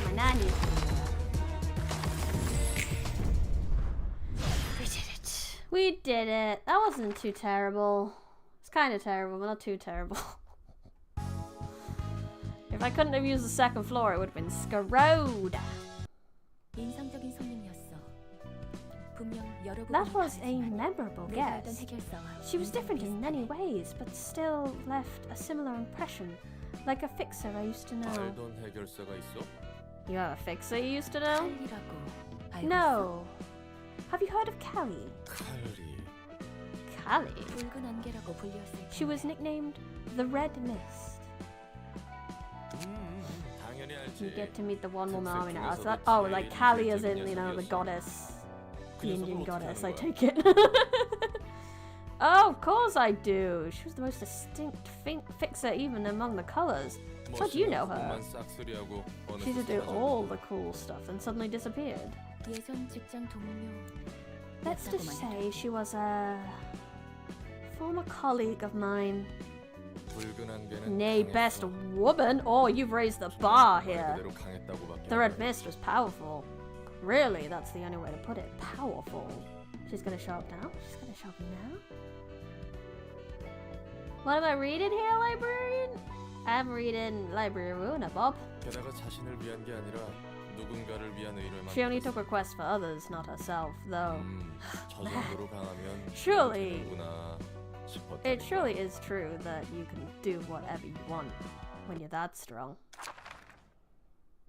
My nan used to do that. We did it. We did it. That wasn't too terrible. It's kind of terrible, but not too terrible. If I couldn't have used the second floor, it would have been screwed. That was a memorable guest. She was different in many ways, but still left a similar impression, like a fixer I used to know. You have a fixer you used to know? No. Have you heard of Callie? 칼리. Callie? 붉은 안개라고 불렸을 She was nicknamed the Red Mist. 당연히 You 알지. get to meet the one woman army now. I 중에서도 thought, oh, 제일 like Callie as in, 인상적인 you know, the 녀석이었어. goddess. The 그 Indian 녀석을 어떻게 goddess, 아는 I 거야? take it. Oh, of course I do. She was the most distinct fixer even among the colors. So do you know her? 멋있는 싹쓸이하고 어느 She used to do 곳에 all 사라졌는데. the cool stuff and suddenly disappeared. 예전 직장 동료. Let's just say she was a former colleague of mine. 붉은 안개는 Nay, 강했어. best woman. Oh, you've raised the bar 말 here. 그대로 강했다고밖에 The Red 안 해. Mist was powerful. Really, that's the only way to put it. Powerful. She's gonna show up now. She's gonna show up now. What am I reading here, librarian? I'm reading Library of Ruina, Bob. 게다가 자신을 위한 게 아니라 누군가를 위한 의뢰만. She only took requests for others, not herself, though. 저 정도로 강하면 Surely- 되는구나 싶었다니까. It surely is true that you can do whatever you want when you're that strong.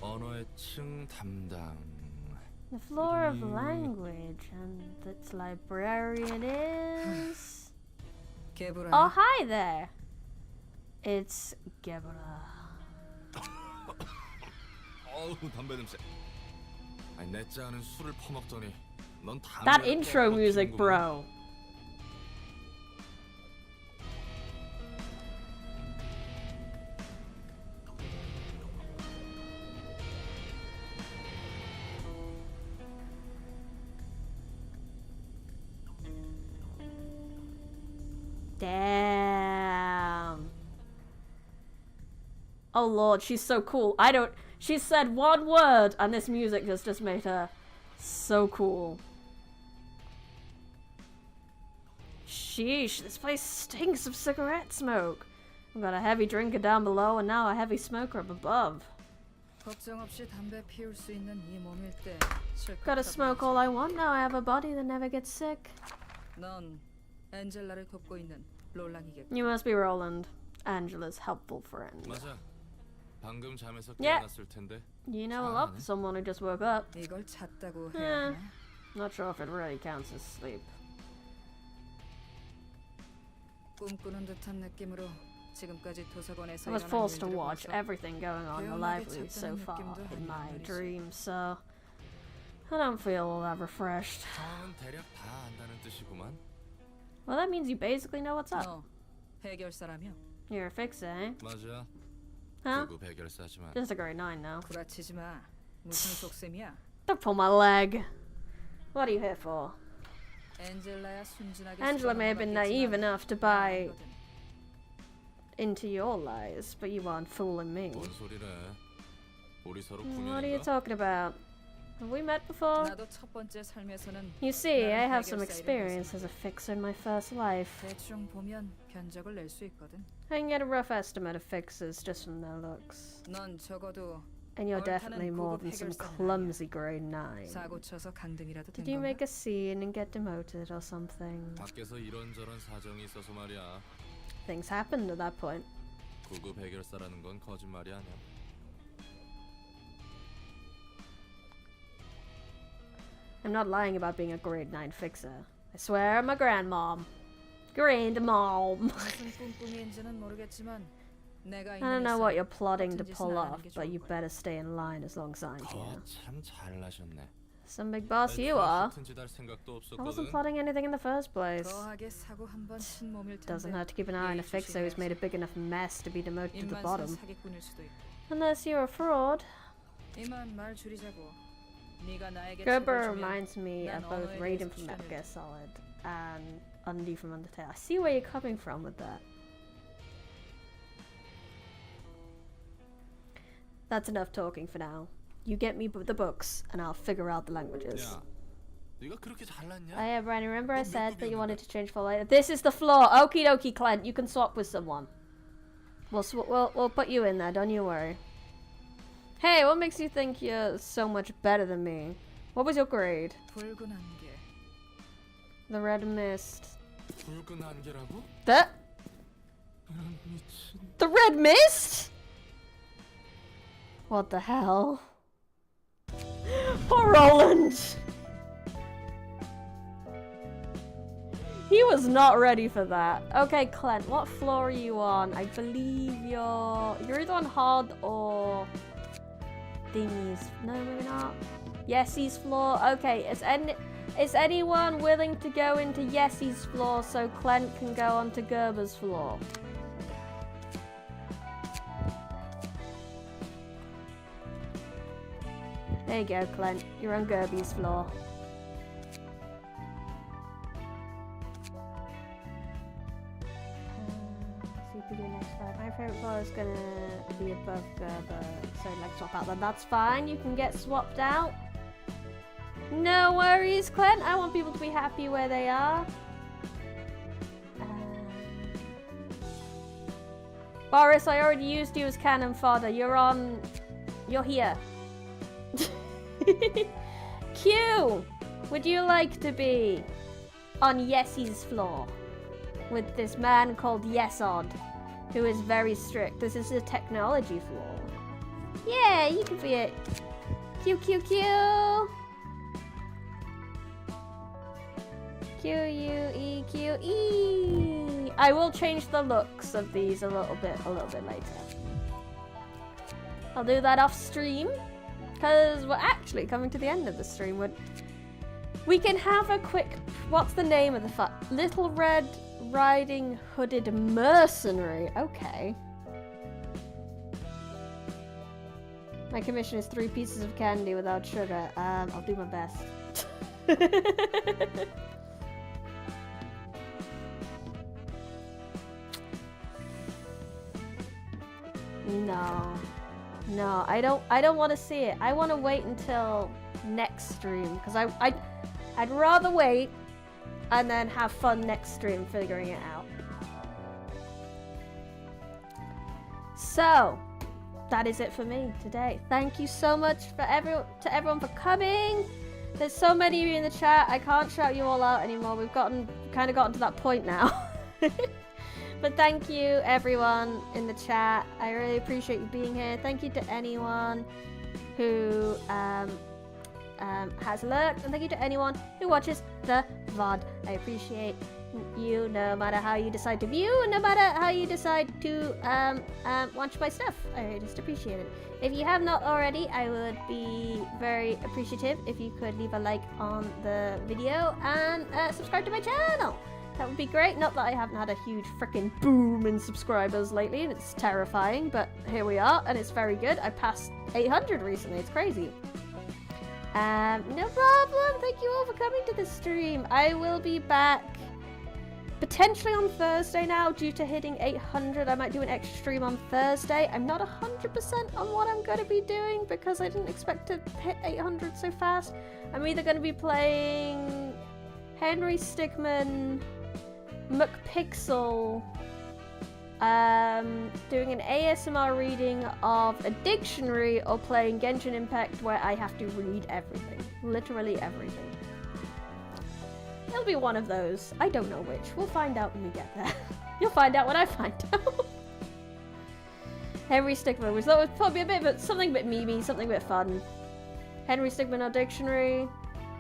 언어의 층 담당. The floor of language, and its librarian is. 개불안. Oh, hi there! It's Gebra. 어우 담배 냄새. 아니 넷째 아는 술을 퍼먹더니 넌 담배. That intro music, bro. Damn. Oh lord, she's so cool. She said one word and this music has just made her so cool. Sheesh, this place stinks of cigarette smoke. I've got a heavy drinker down below and now a heavy smoker up above. 걱정 없이 담배 피울 수 있는 이 몸일 때 실컷 Gotta smoke all I want now. I have a body that never gets sick. 넌 엔젤라를 돕고 있는 롤랑이겠고. You must be Roland, Angela's helpful friend. 맞아. 방금 잠에서 Yeah. 깨어났을 텐데. You know a lot for someone who just woke up. 이걸 잤다고 예. 해야 하나? Not sure if it really counts as sleep. 꿈꾸는 듯한 느낌으로 지금까지 도서관에서 I was 일어난 forced to 일들을 watch 봐서 everything going on in the 조용하게 library so 잤다는 far 느낌도 in my 말이지. dreams, so I don't feel all that refreshed. 상황은 대략 다 안다는 뜻이구만. Well, that means you basically know what's up. 너 해결사라며? You're a fixer, eh? 맞아. Huh? 고급 해결사지만. Just a grade 9 now. 구라치지 마. 무슨 속셈이야? Don't pull my leg. What are you here for? 엔젤라야 순진하게 Angela may have been naive 수많은 enough to 건 buy 아니거든. into your lies, but you aren't fooling me. 뭔 소리래? 우리 서로 What are you 구면인가? talking about? Have we met before? 나도 첫 번째 삶에서는 You see, I 나는 have some 해결사 experience 이름을 as a fixer in my first life. 대충 보면 견적을 낼 수 있거든. I can get a rough estimate of fixers just from their looks. 넌 적어도 And you're 옳다는 definitely more 고급 than some 해결사는 clumsy grade 9. 사고 쳐서 강등이라도 된 Did you 건가? make a scene and get demoted or something? 밖에서 이런저런 사정이 있어서 말이야. Things happened at that point. 고급 해결사라는 건 거짓말이 아니야. I'm not lying about being a grade 9 fixer. I swear, my grandmom. Grandmom. 무슨 꿍꿍이인지는 모르겠지만 내가 I don't know what you're plotting to 같은 짓은 pull 안 하는 off, 게 but 좋을 you 거야. better stay in line as long as I'm here. 참 잘나셨네. Some big boss you are. 같은 짓 할 생각도 I wasn't 없었거든. plotting anything in the first place. 거하게 사고 한번 친 몸일 Doesn't 텐데 hurt to keep an eye on a fixer who's made a big enough mess to be demoted to the 입만 bottom. 쓴 사기꾼일 수도 있고. Unless you're a fraud. 이만 말 줄이자고. 네가 나에게 Gerber 책을 주면 reminds me 난 of both 언어에 Raiden 대해서 from Metal 추천해줘. Gear Solid and Undy from Undertale. I see where you're coming from with that. That's enough talking for now. You get me the books, and I'll figure out the languages. 야, 네가 그렇게 잘났냐? I have Brian. Remember I said that you wanted to change for later. This is the floor. Okie dokie, Clint. You can swap with someone. We'll put you in there. Don't you worry. Hey, what makes you think you're so much better than me? What was your grade? 붉은 안개. The Red Mist. 붉은 안개라고? That? 이런 미친. The Red Mist? What the hell? Poor Roland! He was not ready for that. Okay, Clint, what floor are you on? I believe you're either on hard or thingies. No, maybe not. Yesie's floor. Okay, is anyone willing to go into Yesie's floor so Clint can go onto Gerber's floor? There you go, Clint. You're on Gerby's floor. My favorite floor is gonna be above Gerber, so like swap out then. That's fine, you can get swapped out. No worries, Clint. I want people to be happy where they are. Boris, I already used you as cannon fodder. You're here. Q, would you like to be on Yesie's floor with this man called Yesod, who is very strict? This is a technology floor. Yeah, you can be it. Q, Q, Q. Q, U, E, Q, E. I will change the looks of these a little bit later. I'll do that off stream, because we're actually coming to the end of the stream. We can have a quick, what's the name of the Little Red Riding Hooded Mercenary. Okay. My commission is 3 pieces of candy without sugar. I'll do my best. No, I don't want to see it. I want to wait until next stream, because I'd rather wait and then have fun next stream figuring it out. So that is it for me today. Thank you so much to everyone for coming. There's so many of you in the chat. I can't shout you all out anymore. We've kind of gotten to that point now. But thank you everyone in the chat. I really appreciate you being here. Thank you to anyone who has lurked, and thank you to anyone who watches the VOD. I appreciate you no matter how you decide to view, and no matter how you decide to watch my stuff. I just appreciate it. If you have not already, I would be very appreciative if you could leave a like on the video and subscribe to my channel. That would be great. Not that I haven't had a huge freaking boom in subscribers lately, and it's terrifying, but here we are, and it's very good. I passed 800 recently. It's crazy. No problem. Thank you all for coming to the stream. I will be back potentially on Thursday now, due to hitting 800. I might do an extra stream on Thursday. I'm not 100% on what I'm going to be doing because I didn't expect to hit 800 so fast. I'm either going to be playing Henry Stigman, McPixel, doing an ASMR reading of a dictionary, or playing Genshin Impact where I have to read everything. Literally everything. It'll be one of those. I don't know which. We'll find out when we get there. You'll find out when I find out. Henry Stigman. We thought it would probably be something a bit memey, something a bit fun. Henry Stigman or dictionary.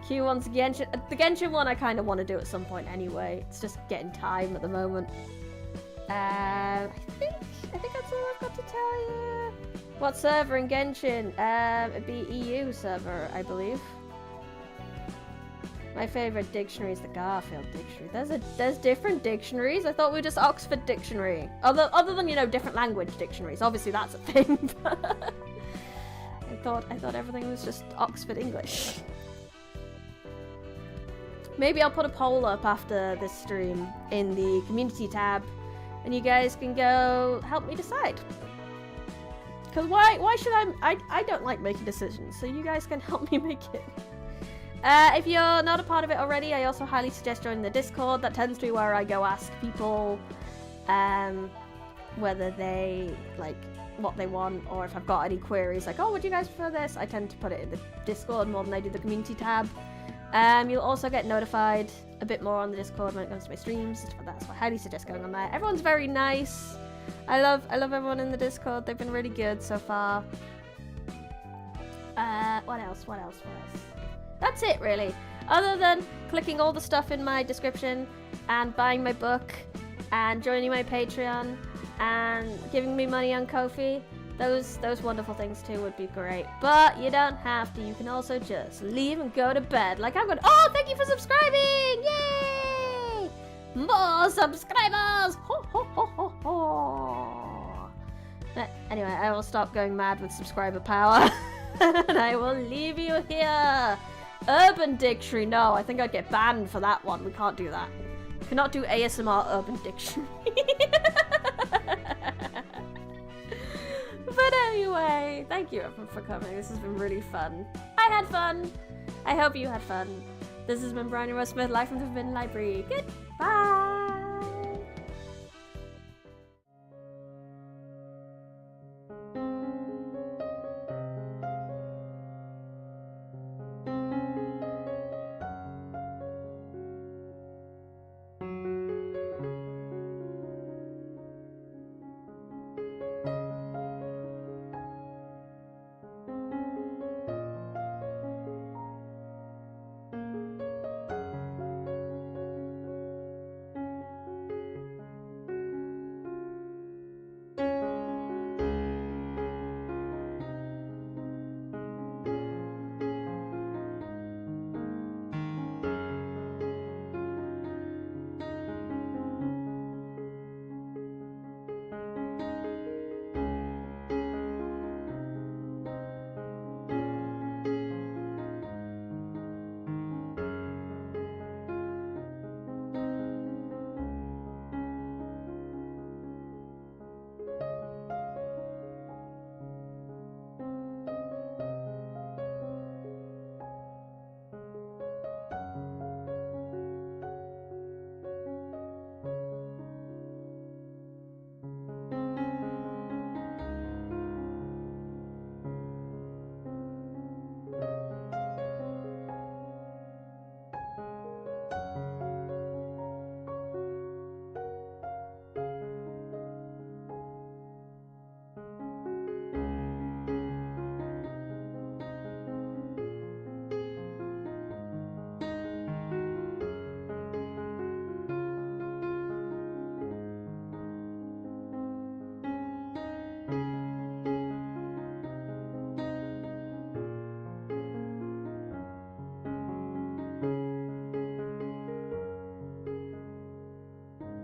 Q1's Genshin. The Genshin one I kind of want to do at some point anyway. It's just getting time at the moment. I think that's all I've got to tell you. What server in Genshin? It'd be EU server, I believe. My favorite dictionary is the Garfield dictionary. There's different dictionaries. I thought we were just Oxford dictionary. Other than, you know, different language dictionaries. Obviously that's a thing. But I thought everything was just Oxford English. Maybe I'll put a poll up after this stream in the community tab, and you guys can go help me decide. Because why should I don't like making decisions, so you guys can help me make it. If you're not a part of it already, I also highly suggest joining the Discord. That tends to be where I go ask people whether they like what they want, or if I've got any queries like, oh, would you guys prefer this? I tend to put it in the Discord more than I do the community tab. You'll also get notified a bit more on the Discord when it comes to my streams. That's why I highly suggest going on there. Everyone's very nice. I love everyone in the Discord. They've been really good so far. What else? That's it, really. Other than clicking all the stuff in my description and buying my book and joining my Patreon and giving me money on Kofi, those wonderful things too would be great. But you don't have to. You can also just leave and go to bed. Like I'm going, oh, thank you for subscribing! Yay! More subscribers! Ho, ho, ho, ho, ho. Anyway, I will stop going mad with subscriber power. And I will leave you here. Urban Dictionary. No, I think I'd get banned for that one. We can't do that. Cannot do ASMR Urban Dictionary. But anyway, thank you everyone for coming. This has been really fun. I had fun. I hope you had fun. This has been Brian Smith, live from the Forbidden Library. Goodbye.